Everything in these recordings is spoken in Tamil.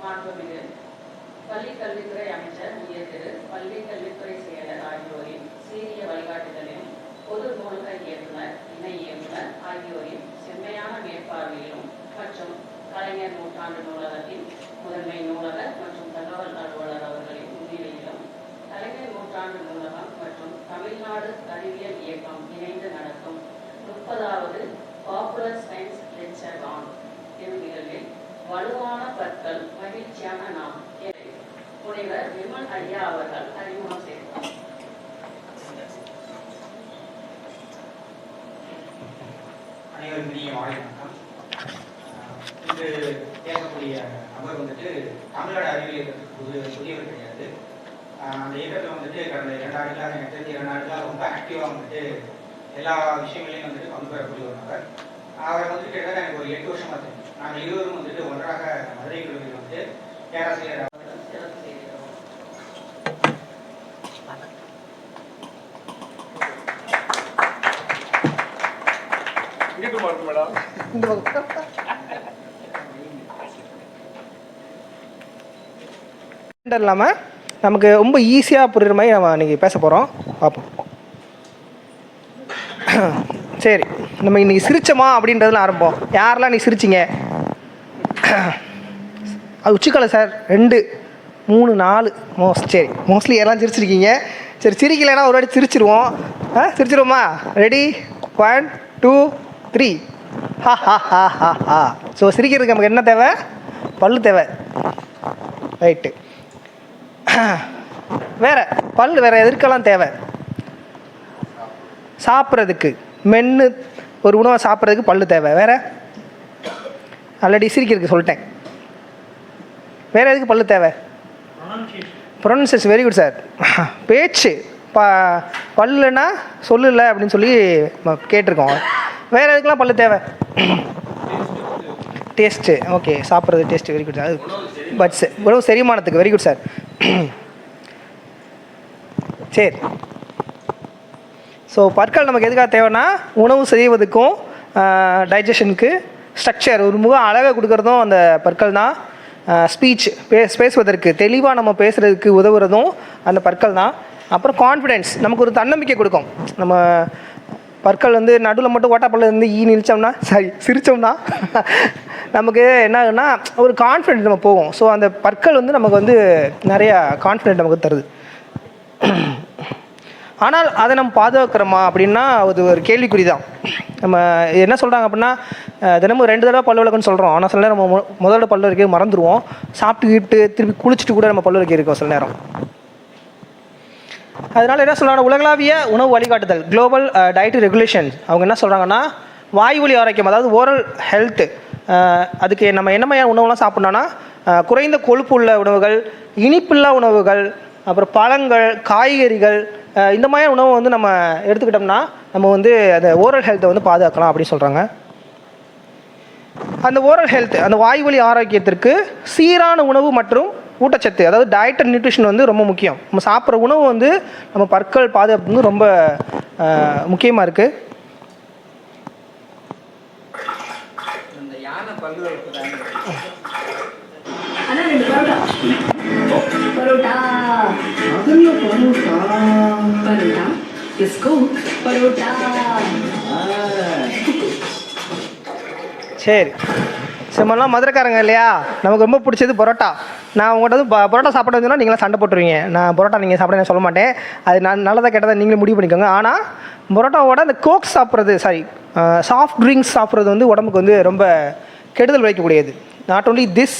மாண்புமிகு பள்ளிக் கல்வித்துறை அமைச்சர் உயர் திரு பள்ளிக் கல்வித்துறை செயலர் ஆகியோரின் சீரிய வழிகாட்டுதலிலும் பொது நூலக இயக்குனர் இணை இயக்குனர் ஆகியோரின் செம்மையான மேற்பார்வையிலும் மற்றும் கலைஞர் நூற்றாண்டு நூலகத்தின் முதன்மை நூலகர் மற்றும் தகவல் அலுவலர் அவர்களின் முன்னிலையிலும் கலைஞர் நூற்றாண்டு நூலகம் மற்றும் தமிழ்நாடு அறிவியல் இயக்கம் இணைந்து நடத்தும் 30வது பாப்புலர் சயின்ஸ் லெக்சர் ஆன் எனும் நிகழ்வில் வலுவான பற்கள் மகிழ்ச்சியான நாம் முனைவர் விமல் ஐயா அவர்கள் அறிமுகம் செய்தார். அனைவருக்கும் இனிய மாலை வணக்கம். இன்று பேசக்கூடிய நபர் வந்துட்டு தமிழ்நாடு அறிவியல் இயக்கத்துக்கு புதியவர் கிடையாது. அந்த இயக்கத்தில் வந்துட்டு கடந்த 2 ஆண்டுகளாக எனக்கு தெரிஞ்ச 2 ஆண்டுகளாக ரொம்ப ஆக்டிவாக வந்துட்டு எல்லா விஷயங்களையும் வந்துட்டு பங்கு பெறக்கூடிய ஒரு நபர். அவரை வந்துட்டு கிட்டத்தட்ட எனக்கு ஒரு 8 வருஷமாக தெரியும். நாங்கள் இருவரும் வந்துட்டு ஒன்றாக மதுரை கல்லூரியில் வந்துட்டு பேராசிரியர் இல்லாமல் நமக்கு ரொம்ப ஈஸியாக புரியுற மாதிரி நம்ம இன்றைக்கி பேச போகிறோம். பார்ப்போம். சரி, நம்ம இன்றைக்கி சிரிச்சோமா அப்படின்றதுல ஆரம்பம். யாரெல்லாம் நீ சிரிச்சிங்க? அது உச்சிக்கால சார் 2 3 4 சரி, மோஸ்ட்லி எல்லாம் சிரிச்சிருக்கீங்க. சரி, சிரிக்கலைன்னா ஒரு வாட்டி சிரிச்சிருவோம். சிரிச்சிருவோமா? ரெடி 1 2 3 ஹா ஹா ஹா ஹா ஹா. ஸோ சிரிக்கிறதுக்கு நமக்கு என்ன தேவை? பல்லு தேவை. ரைட்டு. வேறு பல் வேறு எதற்கெல்லாம் தேவை? சாப்பிட்றதுக்கு, மென்று ஒரு உணவை சாப்பிட்றதுக்கு பல்லு தேவை. வேறு ஆல்ரெடி சிரிக்கிறதுக்கு சொல்லிட்டேன். வேறு எதுக்கு பல்லு தேவை? ப்ரொனன்சியேஷன். Very good sir. பேச்சு பல்லுன்னா சொல்லலை அப்படின்னு சொல்லி கேட்டிருக்கோம். வேறு எதுக்கெல்லாம் பல்லு தேவை? டேஸ்ட்டு. ஓகே, சாப்பிட்றது taste. Very good sir. Buds, உணவு செரிமானத்துக்கு. Very good sir. சரி, ஸோ பற்கள் நமக்கு எதுக்காக தேவைன்னா உணவு செய்வதுக்கும் டைஜஷனுக்கு ஸ்ட்ரக்சர் ஒரு முக அழகாக கொடுக்குறதும் அந்த பற்கள் தான். ஸ்பீச் பேசுவதற்கு தெளிவாக நம்ம பேசுகிறதுக்கு உதவுறதும் அந்த பற்கள் தான். அப்புறம் கான்ஃபிடென்ஸ், நமக்கு ஒரு தன்னம்பிக்கை கொடுக்கும். நம்ம பற்கள் வந்து நடுவில் மட்டும் ஓட்டாப்பல்ல இருந்து நிழிச்சோம்னா சிரித்தோம்னா நமக்கு என்ன ஆகுன்னா ஒரு கான்ஃபிடென்ட் நம்ம போகும். ஸோ அந்த பற்கள் வந்து நமக்கு வந்து நிறையா கான்ஃபிடென்ட் நமக்கு தருது. ஆனால் அதை நம்ம பாதுகாக்கிறோமா அப்படின்னா அது ஒரு கேள்விக்குறி தான். நம்ம என்ன சொல்கிறாங்க அப்படின்னா தினமும் 2 தடவை பல்லு விளக்குன்னு சொல்கிறோம். ஆனால் சில நேரம் நம்ம முதல்ல பல்லு வைக்க மறந்துடுவோம். சாப்பிட்டுக்கிட்டு திருப்பி குளிச்சுட்டு கூட நம்ம பல்லு வைக்க இருக்கோம் சில நேரம். அதனால் என்ன சொல்கிறாங்க, உலகளாவிய உணவு வழிகாட்டுதல் குளோபல் டயட் ரெகுலேஷன் அவங்க என்ன சொல்கிறாங்கன்னா வாய்வழி ஆரோக்கியம், அதாவது ஓரல் ஹெல்த்து, அதுக்கு நம்ம என்ன மாதிரியான உணவுலாம் சாப்பிட்ணுன்னா குறைந்த கொழுப்பு உள்ள உணவுகள், இனிப்பில்லா உணவுகள், அப்புறம் பழங்கள், காய்கறிகள், இந்த மாதிரி உணவை வந்து நம்ம எடுத்துக்கிட்டோம்னா நம்ம வந்து அந்த ஓரல் ஹெல்த்தை வந்து பாதுகாக்கலாம் அப்படின்னு சொல்கிறாங்க. அந்த ஓரல் ஹெல்த், அந்த வாய்வழி ஆரோக்கியத்திற்கு சீரான உணவு மற்றும் ஊட்டச்சத்து, அதாவது டயட் அண்ட் நியூட்ரிஷன் வந்து ரொம்ப முக்கியம். நம்ம சாப்பிட்ற உணவு வந்து நம்ம பற்கள் பாதுகாப்பு வந்து ரொம்ப முக்கியமாக இருக்குது. சரி, சிம்மலாம் மதுரைக்காரங்க இல்லையா, நமக்கு ரொம்ப பிடிச்சது பரோட்டா. நான் உங்கள்கிட்ட வந்து பரோட்டா சாப்பிட வந்தோன்னா நீங்களாம் சண்டை போட்டுருவீங்க. நான் பரோட்டா நீங்கள் சாப்பிட நான் சொல்ல மாட்டேன். அது நான் நல்லதாக கேட்டதாக நீங்களே முடிவு பண்ணிக்கோங்க. ஆனால் பரோட்டாவோட அந்த கோக் சாப்பிட்றது, சாஃப்ட் ட்ரிங்க்ஸ் சாப்பிட்றது வந்து உடம்புக்கு வந்து ரொம்ப கெடுதல் விளைவிக்கக்கூடியது. Not only this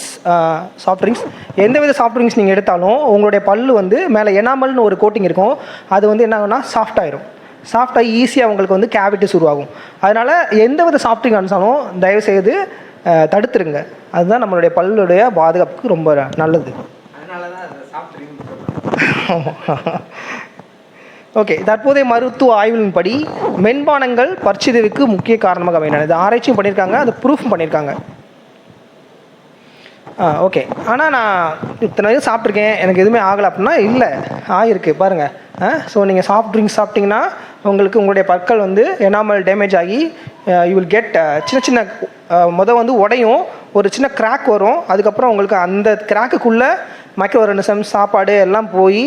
soft drinks, எந்தவித சாஃப்ட் ட்ரிங்க்ஸ் நீங்கள் எடுத்தாலும் உங்களுடைய பல்லு வந்து மேலே எனாமல்னு ஒரு கோட்டிங் இருக்கும். அது வந்து என்ன ஆகும்னா சாஃப்டாகிடும். சாஃப்டாகி ஈஸியாக உங்களுக்கு வந்து கேவிட்டிஸ் உருவாகும். அதனால் எந்தவித சாஃப்ட் ட்ரிங்க் அனுப்பிச்சாலும் தயவுசெய்து தடுத்துருங்க. அதுதான் நம்மளுடைய பல்லுடைய பாதுகாப்புக்கு ரொம்ப நல்லது. ஓகே, தற்போதைய மருத்துவ ஆய்வுகளின்படி மென்பானங்கள் பற்சிதைவுக்கு முக்கிய காரணமாக அமைகின்றன. இது ஆராய்ச்சியும் பண்ணியிருக்காங்க, அது ப்ரூஃபும் பண்ணியிருக்காங்க. ஓகே, ஆனால் நான் இத்தனை வரைக்கும் சாப்பிட்ருக்கேன், எனக்கு எதுவுமே ஆகலை அப்படின்னா இல்லை, ஆகிருக்கு பாருங்கள். ஸோ நீங்கள் சாஃப்ட் ட்ரிங்க்ஸ் சாப்பிட்டிங்கன்னா உங்களுக்கு உங்களுடைய பற்கள் வந்து எனாமல் டேமேஜ் ஆகி யூ வில் கெட் சின்ன சின்ன வந்து உடையும், ஒரு சின்ன கிராக் வரும். அதுக்கப்புறம் உங்களுக்கு அந்த கிராக்குக்குள்ளே மைக்ரோ ஆர்கானிசம் சாப்பாடு எல்லாம் போய்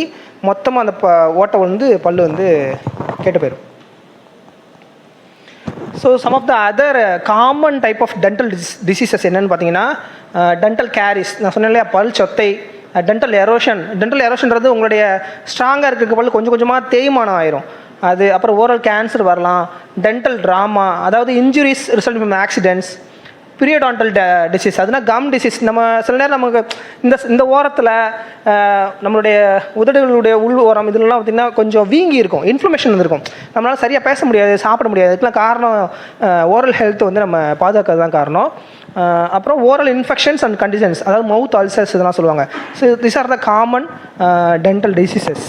மொத்தமாக அந்த ஓட்டை வந்து பல் வந்து கெட்டு போயிடும். So some of the other common type of dental diseases என்னென்னு பார்த்தீங்கன்னா டென்டல் கேரிஸ், நான் சொன்னேன் இல்லையா, பல் சொத்தை, டென்டல் எரோஷன்றது உங்களுடைய ஸ்ட்ராங்காக இருக்கிற பல் கொஞ்சம் கொஞ்சமாக தேய்மானம் ஆயிரும். அது அப்புறம் ஓரல் கேன்சர் வரலாம். டென்டல் ட்ராமா, அதாவது injuries result from accidents. Periodontal disease, அதுனா கம் டிசீஸ். நம்ம சில நேரம் நமக்கு இந்த ஓரத்தில் நம்மளுடைய உதடுகளுடைய உள் ஓரம் இதெல்லாம் பார்த்திங்கன்னா கொஞ்சம் வீங்கி இருக்கும், இன்ஃப்ளமேஷன் இருக்கும், நம்மளால் சரியாக பேச முடியாது, சாப்பிட முடியாது. இதுக்கெலாம் காரணம் ஓரல் ஹெல்த் வந்து நம்ம பாதுகாக்கிறது தான் காரணம். அப்புறம் ஓரல் இன்ஃபெக்ஷன்ஸ் அண்ட் கண்டிஷன்ஸ், அதாவது மவுத் அல்சர்ஸ் இதெல்லாம் சொல்லுவாங்க. So this R the common dental diseases.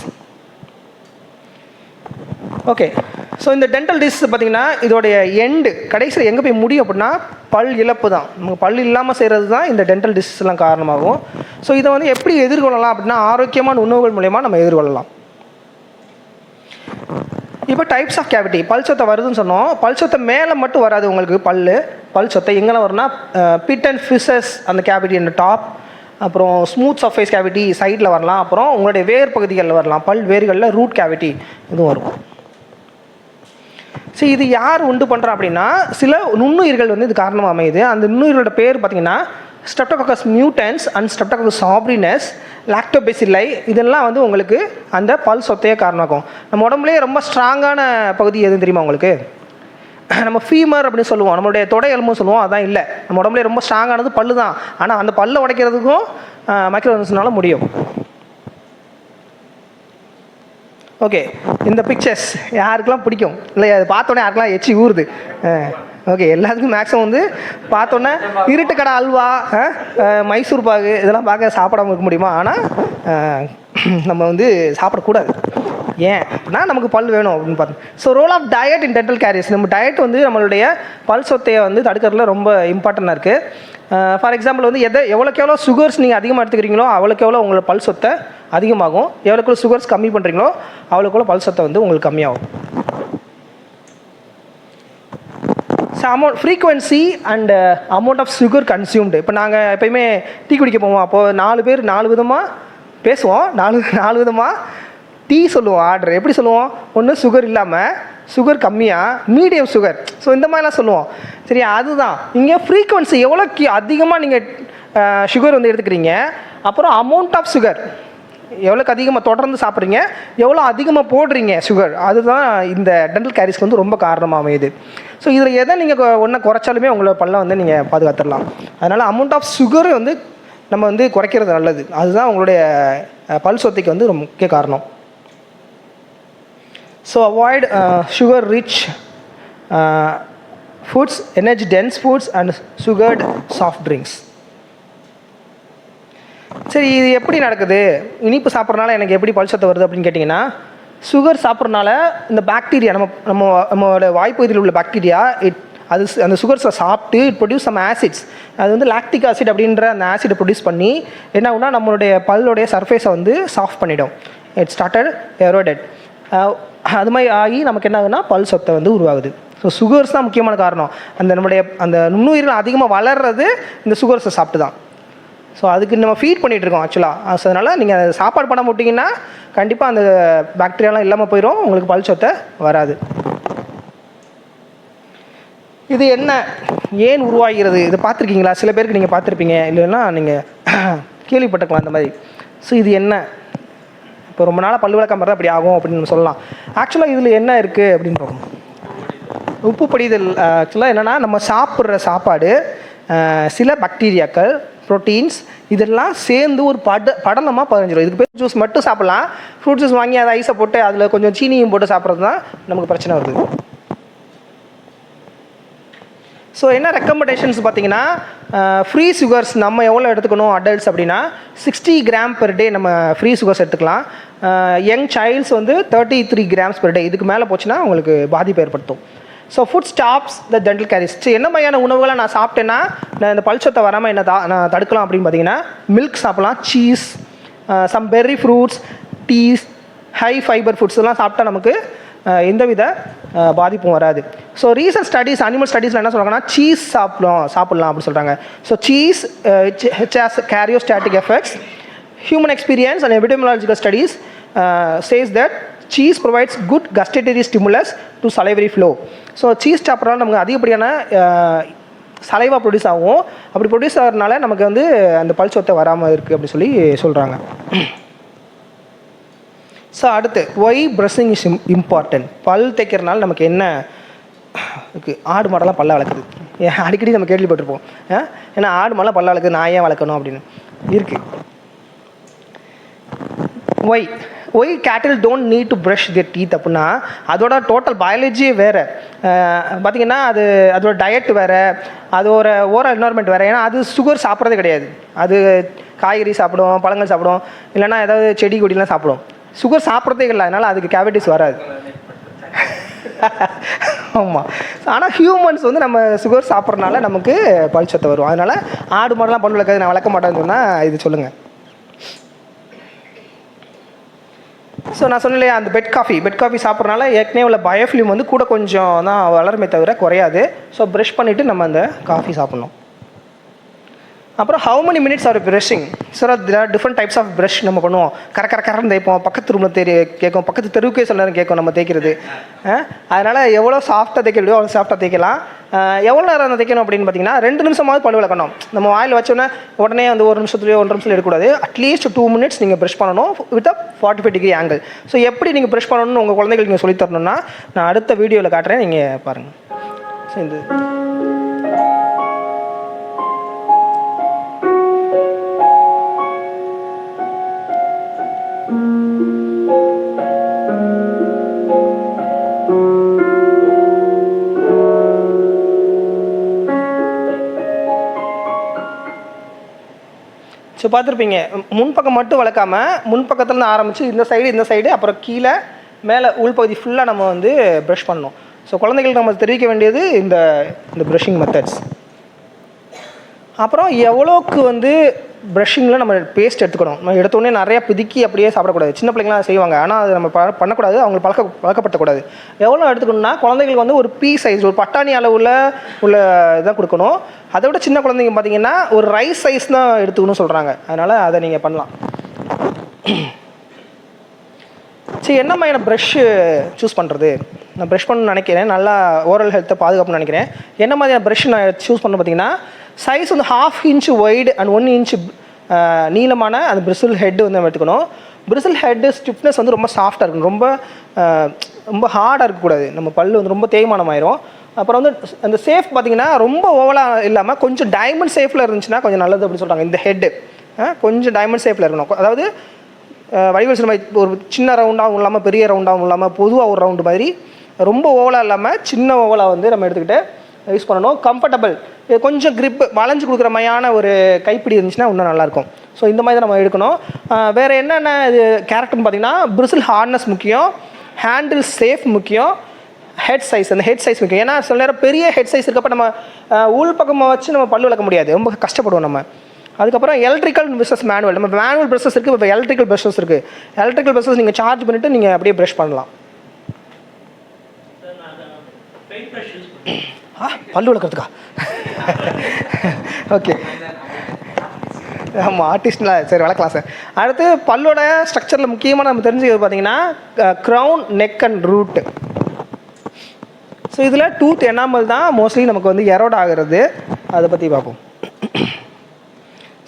Okay, so இந்த டென்டல் டிசீஸ் பார்த்திங்கன்னா இதோடைய எண்டு கடைசியில் எங்கே போய் முடியும் அப்படின்னா பல் இழப்பு தான். நமக்கு பல் இல்லாமல் செய்கிறது தான் இந்த டென்டல் டிசீஸ்லாம் காரணமாகும். ஸோ இதை வந்து எப்படி எதிர்கொள்ளலாம் அப்படின்னா ஆரோக்கியமான உணவுகள் மூலயமா நம்ம எதிர்கொள்ளலாம். இப்போ டைப்ஸ் ஆஃப் கேவிட்டி, பல் சொத்தை வருதுன்னு சொன்னோம். பல் சொத்தை மேலே மட்டும் வராது உங்களுக்கு. பல் சொத்தை எங்கெல்லாம் வரும்னா பிட் அண்ட் ஃபிஷஸ் அந்த கேவிட்டி அந்த டாப், அப்புறம் ஸ்மூத் சர்ஃபேஸ் கேவிட்டி சைடில் வரலாம், அப்புறம் உங்களுடைய வேர் பகுதிகளில் வரலாம், பல் வேர்களில் ரூட் கேவிட்டி இதுவும் வரும். ஸோ இது யார் உண்டு பண்ணுறா அப்படின்னா சில நுண்ணுயிர்கள் வந்து இது காரணமாக அமையுது. அந்த நுண்ணுயிர்களோட பேர் பார்த்திங்கன்னா ஸ்ட்ரெப்டோகாக்கஸ் மியூட்டன்ஸ் அண்ட் ஸ்ட்ரெப்டோகாக்கஸ் சாப்ரினஸ், லாக்டோபெசில்லை, இதெல்லாம் வந்து உங்களுக்கு அந்த பல் சொத்தையே காரணமாகும். நம்ம உடம்புலேயே ரொம்ப ஸ்ட்ராங்கான பகுதி எதுன்னு தெரியுமா உங்களுக்கு? நம்ம ஃபீமர் அப்படின்னு சொல்லுவோம், நம்மளுடைய தொடை எலும்புன்னு சொல்லுவோம். அதான் இல்லை, நம்ம உடம்புலேயே ரொம்ப ஸ்ட்ராங்கானது பல்லு தான். ஆனால் அந்த பல்லை உடைக்கிறதுக்கும் மைக்ரோ ஆர்கானிசம்னால முடியும். ஓகே, இந்த பிக்சர்ஸ் யாருக்கெல்லாம் பிடிக்கும் இல்லை? அது பார்த்தோன்னே யாருக்கெல்லாம் எச்சி ஊறுது? ஓகே, எல்லாத்துக்கும் மேக்ஸிமம் வந்து பார்த்தோன்னே இருட்டு கடை அல்வா, மைசூர் பாகு இதெல்லாம் பார்க்க சாப்பிடாம இருக்க முடியுமா? ஆனால் நம்ம வந்து சாப்பிடக்கூடாது. ஏன் அப்படின்னா நமக்கு பல் வேணும் அப்படின்னு பார்த்தோம். So role of diet in dental caries, நம்ம டயட் வந்து நம்மளுடைய பல் சொத்தையை வந்து தடுக்கிறதுல ரொம்ப இம்பார்ட்டண்ட்டாக இருக்குது. ஃபார் எக்ஸாம்பிள் வந்து எவ்வளோக்கு எவ்வளோ சுகர்ஸ் நீங்கள் அதிகமாக எடுத்துக்கிறீங்களோ அவ்வளோக்கு எவ்வளோ உங்களோட பல் சொத்தை அதிகமாகும். எவ்வளோக்கு சுகர்ஸ் கம்மி பண்ணுறீங்களோ அவ்வளோக்கு பல் சொத்தை வந்து உங்களுக்கு கம்மியாகும். So frequency and amount of sugar consumed. இப்போ நாங்கள் எப்போயுமே டீ குடிக்க போவோம், அப்போது 4 பேர் 4 விதமாக பேசுவோம், 4 விதமாக டீ சொல்லுவோம். ஆர்டர் எப்படி சொல்லுவோம்? ஒன்று சுகர் இல்லாமல், சுகர் கம்மியாக, மீடியம் சுகர். ஸோ இந்த மாதிரிலாம் சொல்லுவோம். சரியா? அதுதான் இங்கே ஃப்ரீக்வன்சி எவ்வளோக்கு அதிகமாக நீங்கள் சுகர் வந்து எடுத்துக்கிறீங்க, அப்புறம் அமௌண்ட் ஆஃப் சுகர் எவ்வளோக்கு அதிகமாக தொடர்ந்து சாப்பிட்றீங்க, எவ்வளோ அதிகமாக போடுறீங்க சுகர், அதுதான் இந்த டென்டல் கேரிஸ்க்கு வந்து ரொம்ப காரணமாக அமையுது. ஸோ இதில் எதை நீங்கள் ஒன்றை குறைச்சாலுமே உங்களோட பல்லை வந்து நீங்கள் பாதுகாத்துடலாம். அதனால் அமௌண்ட் ஆஃப் சுகர் வந்து நம்ம வந்து குறைக்கிறது நல்லது. அதுதான் உங்களுடைய பல் சொத்தைக்கு வந்து ரொம்ப முக்கிய காரணம். So avoid sugar rich foods, energy dense foods and sugared soft drinks. சரி, இது எப்படி நடக்குது? இனிப்பு சாப்பிட்றதுனால எனக்கு எப்படி பல் சொத்தை வருது அப்படின்னு கேட்டிங்கன்னா, சுகர் சாப்பிட்றதுனால இந்த பாக்டீரியா நம்மளோட வாய்ப்பகுதியில் உள்ள பாக்டீரியா அது அந்த சுகர்ஸை சாப்பிட்டு இட் ப்ரொடியூஸ் சம் ஆசிட்ஸ். அது வந்து லாக்டிக் ஆசிட் அப்படின்ற அந்த ஆசிடை ப்ரொடியூஸ் பண்ணி என்ன ஆகுனா நம்மளுடைய பல்லுடைய சர்ஃபேஸை வந்து சாஃப்ட் பண்ணிடும். It started eroded. அது மாதிரி ஆகி நமக்கு என்ன ஆகுதுன்னா பல் சொத்தை வந்து உருவாகுது. ஸோ சுகர்ஸ் தான் முக்கியமான காரணம். நம்மளுடைய அந்த நுண்ணுயிர்கள் அதிகமாக வளர்றது இந்த சுகர்ஸை சாப்பிட்டு தான். ஸோ அதுக்கு நம்ம ஃபீட் பண்ணிகிட்ருக்கோம் ஆக்சுவலாக. ஸோ அதனால் நீங்கள் அதை சாப்பாடு பண்ண மாட்டிங்கன்னா கண்டிப்பாக அந்த பாக்டீரியாலாம் இல்லாமல் போயிடும், உங்களுக்கு பல் சொத்தை வராது. இது என்ன, ஏன் உருவாகிறது, இதை பார்த்துருக்கீங்களா? சில பேருக்கு நீங்கள் பார்த்துருப்பீங்க, இல்லைன்னா நீங்கள் கேள்விப்பட்டிருக்கலாம் அந்த மாதிரி. ஸோ இது என்ன, இப்போ ரொம்ப நாளாக பல் விளக்கம் தான் அப்படி ஆகும் அப்படின்னு நம்ம சொல்லலாம். ஆக்சுவலாக இதில் என்ன இருக்குது அப்படின்னு பார்க்கணும். உப்பு படிதல் ஆக்சுவலாக என்னென்னா நம்ம சாப்பிட்ற சாப்பாடு சில பாக்டீரியாக்கள், ப்ரோட்டீன்ஸ் இதெல்லாம் சேர்ந்து ஒரு படலமாக பதிஞ்சிடும். இதுக்கு பேர் ஜூஸ் மட்டும் சாப்பிட்லாம். ஃப்ரூட் ஜூஸ் வாங்கி அதை ஐஸை போட்டு அதில் கொஞ்சம் சீனியும் போட்டு சாப்பிட்றது தான் நமக்கு பிரச்சனை வருது. ஸோ என்ன ரெக்கமெண்டேஷன்ஸ் பார்த்தீங்கன்னா, ஃப்ரீ சுகர்ஸ் நம்ம எவ்வளோ எடுத்துக்கணும் அடல்ட்ஸ் அப்படின்னா 60 கிராம் பெர் டே நம்ம ஃப்ரீ சுகர்ஸ் எடுத்துக்கலாம். யங் சைல்ட்ஸ் வந்து 33 கிராம்ஸ் பெர் டே. இதுக்கு மேலே போச்சுன்னா உங்களுக்கு பாதிப்பு ஏற்படுத்தும். ஸோ ஃபுட் ஸ்டாப்ஸ் த டென்டல் கேரிஸ். என்ன மாதிரியான உணவுகளை நான் சாப்பிட்டேன்னா நான் இந்த பல் சொத்தை வராமல் என்ன நான் தடுக்கலாம் அப்படின்னு பார்த்தீங்கன்னா, மில்க் சாப்பிட்லாம், cheese, some berry fruits, teas, high fibre foods எல்லாம் சாப்பிட்டா நமக்கு எந்தவித பாதிப்பும் வராது. ஸோ ரீசன்ட் ஸ்டடீஸ், அனிமல் ஸ்டடீஸில் என்ன சொல்கிறாங்கன்னா சீஸ் சாப்பிட்லாம் அப்படின்னு சொல்கிறாங்க. So cheese which has karyostatic effects. Human experience and epidemiological studies says that cheese provides good gustatory stimulus to salivary flow. So cheese சாப்பிட்றனால நமக்கு அதிகப்படியான சலைவா ப்ரொடியூஸ் ஆகும். அப்படி ப்ரொடியூஸ் ஆகிறதுனால நமக்கு வந்து அந்த பல் சொத்தை வராமல் இருக்குது அப்படி சொல்லி சொல்கிறாங்க. ஸோ அடுத்து ஒய் ப்ரஷிங் இஸ் இம்பார்ட்டன்ட். பல் தைக்கிறதுனால நமக்கு என்ன இருக்குது? ஆடு மாடெல்லாம் பல்ல வளர்க்குது, அடிக்கடி நம்ம கேள்விப்பட்டிருப்போம். ஏன்னா ஆடு மாடெல்லாம் பல்ல வளர்க்குது, நான் ஏன் வளர்க்கணும் அப்படின்னு இருக்குது. ஒய் கேட்டில் don't need to brush their teeth அப்படின்னா அதோட டோட்டல் பயாலஜியே வேறு. பார்த்திங்கன்னா அதோட டயட் வேறு, அதோட ஓரல் என்வாரன்மெண்ட் வேறு. ஏன்னா அது சுகர் சாப்பிட்றதே கிடையாது. அது காய்கறி சாப்பிடும், பழங்கள் சாப்பிடும், இல்லைன்னா ஏதாவது செடி கொடிலாம் சாப்பிடும். சுகர் சாப்பிட்றதே இல்லை, அதனால் அதுக்கு கேவிட்டிஸ் வராது. ஆமாம். ஆனால் ஹியூமன்ஸ் வந்து நம்ம சுகர் சாப்பிட்றதுனால நமக்கு பல் சொத்தை வரும். அதனால் ஆடு மாடெல்லாம் பல் வளர்க்காது, நான் வளர்க்க மாட்டேன்னு சொன்னால் இது சொல்லுங்கள். ஸோ நான் சொன்னலையா அந்த பெட் காஃபி சாப்பிட்றதுனால ஏற்கனவே உள்ள பயோஃபிலிம் வந்து கூட கொஞ்சம் தான் வளருமே தவிர குறையாது. ஸோ ப்ரஷ் பண்ணிவிட்டு நம்ம அந்த காஃபி சாப்பிட்ணும். அப்புறம் how many minutes are brushing. So different types of brush நம்ம பண்ணுவோம். கரன்னு தேய்ப்போம், பக்கத்து ரூமில் கேட்கும், பக்கத்து தெருவுக்கே சில நேரம் கேட்கும் நம்ம தேய்க்கிறது. அதனால் எவ்வளோ சாஃப்டாக தேய்க்க முடியும் அவ்வளோ சாஃப்டாக தேய்க்கலாம். எவ்வளோ நேரம் தைக்கணும் அப்படின்னு பார்த்தீங்கன்னா 2 நிமிஷமாவது பல் விளக்கணும். நம்ம வாயில் வச்சோன்னே உடனே வந்து 1 நிமிஷத்துலையோ 1 நிமிஷத்தில் எடுக்கக்கூடாது. அட்லீஸ்ட் 2 மினிட்ஸ் நீங்கள் ப்ரஷ் பண்ணணும் வித் 45 டிகிரி ஆங்கிள். ஸோ எப்படி நீங்கள் ப்ரஷ் பண்ணணும்னு உங்கள் குழந்தைகளுக்கு நீங்கள் சொல்லித் தரணும்னா நான் அடுத்த வீடியோவில் காட்டுறேன், நீங்கள் பாருங்கள். ஸோ இந்த ஸோ பார்த்துருப்பீங்க, முன்பக்கம் மட்டும் வளர்க்காமல் முன்பக்கத்துலேருந்து ஆரம்பித்து இந்த சைடு அப்புறம் கீழே மேலே உள்பகுதி ஃபுல்லாக நம்ம வந்து ப்ரஷ் பண்ணணும். ஸோ குழந்தைகளுக்கு நம்ம தெரிவிக்க வேண்டியது இந்த ப்ரஷிங் மெத்தட்ஸ். அப்புறம் எவ்வளோக்கு வந்து ப்ரஷிங்கில் நம்ம பேஸ்ட் எடுத்துக்கணும். நம்ம எடுத்தோடனே நிறையா பிதுக்கி அப்படியே சாப்பிடக்கூடாது. சின்ன பிள்ளைங்களாம் செய்வாங்க, ஆனால் அது நம்ம பண்ணக்கூடாது, அவங்களுக்கு பழக்கப்படுத்தக்கூடாது. எவ்வளோ எடுத்துக்கணும்னா குழந்தைங்களுக்கு வந்து ஒரு பீ சைஸ், ஒரு பட்டாணி அளவில் உள்ள இதாக கொடுக்கணும். அதை விட சின்ன குழந்தைங்க பார்த்தீங்கன்னா ஒரு ரைஸ் சைஸ் தான் எடுத்துக்கணும்னு சொல்கிறாங்க. அதனால் அதை நீங்கள் பண்ணலாம். சரி, என்ன மாதிரியான ப்ரஷ்ஷு சூஸ் பண்ணுறது? நான் ப்ரஷ் பண்ணணும்னு நினைக்கிறேன், நல்லா ஓரல் ஹெல்த்தை பாதுகாப்புன்னு நினைக்கிறேன். என்ன மாதிரியான ப்ரஷ் நான் சூஸ் பண்ண பார்த்தீங்கன்னா சைஸ் வந்து 1/2 இன்ச் ஒய்டு அண்ட் 1 இன்ச் நீளமான அந்த பிரிசில் ஹெட்டு வந்து நம்ம எடுத்துக்கணும். பிரிசில் ஹெட்டு ஸ்டிஃப்னஸ் வந்து ரொம்ப சாஃப்டாக இருக்கணும், ரொம்ப ஹார்டாக இருக்கக்கூடாது. நம்ம பல் வந்து ரொம்ப தேய்மானம் ஆயிரும். அப்புறம் வந்து அந்த சேஃப் பார்த்திங்கன்னா ரொம்ப ஓவலாக இல்லாமல் கொஞ்சம் டைமண்ட் ஷேப்பில் இருந்துச்சுன்னா கொஞ்சம் நல்லது அப்படின்னு சொல்கிறாங்க. இந்த ஹெட்டு கொஞ்சம் டைமண்ட் ஷேப்பில் இருக்கணும். அதாவது வடிவல் சினிமா ஒரு சின்ன ரவுண்டாகவும் இல்லாமல் பெரிய ரவுண்டாகவும் இல்லாமல் பொதுவாக ஒரு ரவுண்டு மாதிரி ரொம்ப ஓவலாக இல்லாமல் சின்ன ஓவலாக வந்து நம்ம எடுத்துக்கிட்டு யூஸ் பண்ணணும். கம்ஃபர்டபுள், கொஞ்சம் க்ரிப் வளைஞ்சு கொடுக்குற மாதிரியான ஒரு கைப்பிடி இருந்துச்சுன்னா இன்னும் நல்லாயிருக்கும். ஸோ இந்த மாதிரி தான் நம்ம எடுக்கணும். வேறு என்னென்ன இது கேரக்டர்னு பார்த்திங்கன்னா பிரிசில் ஹார்ட்னஸ் முக்கியம், ஹேண்டில் சேஃப் முக்கியம், ஹெட் சைஸ், அந்த ஹெட் சைஸ் முக்கியம். ஏன்னா சில நேரம் பெரிய ஹெட் சைஸ் இருக்கப்போ நம்ம உள் பக்கமாக வச்சு நம்ம பல் விளக்க முடியாது, ரொம்ப கஷ்டப்படுவோம் நம்ம. அதுக்கப்புறம் எலக்ட்ரிக்கல் விசஸ் மேனுவல். நம்ம மேனுவல் ப்ரஷஸ் இருக்குது, இப்போ எலக்ட்ரிக்கல் ப்ரஷஸ் இருக்குது. எலக்ட்ரிக்கல் ப்ரஷஸ் நீங்கள் சார்ஜ் பண்ணிவிட்டு நீங்கள் அப்படியே ப்ரஷ் பண்ணலாம். பல்லு விளக்கிறதுக்கா? ஓகே, ஆமாம், ஆர்டிஸ்ட்லாம் சரி வளர்க்கலாம் சார். அடுத்து பல்லோட ஸ்ட்ரக்சரில் முக்கியமாக நம்ம தெரிஞ்சுக்கிறது பார்த்தீங்கன்னா crown, neck and root. So இதில் டூத் எனாமல் தான் மோஸ்ட்லி நமக்கு வந்து எரோட் ஆகிறது, அதை பற்றி பார்ப்போம்.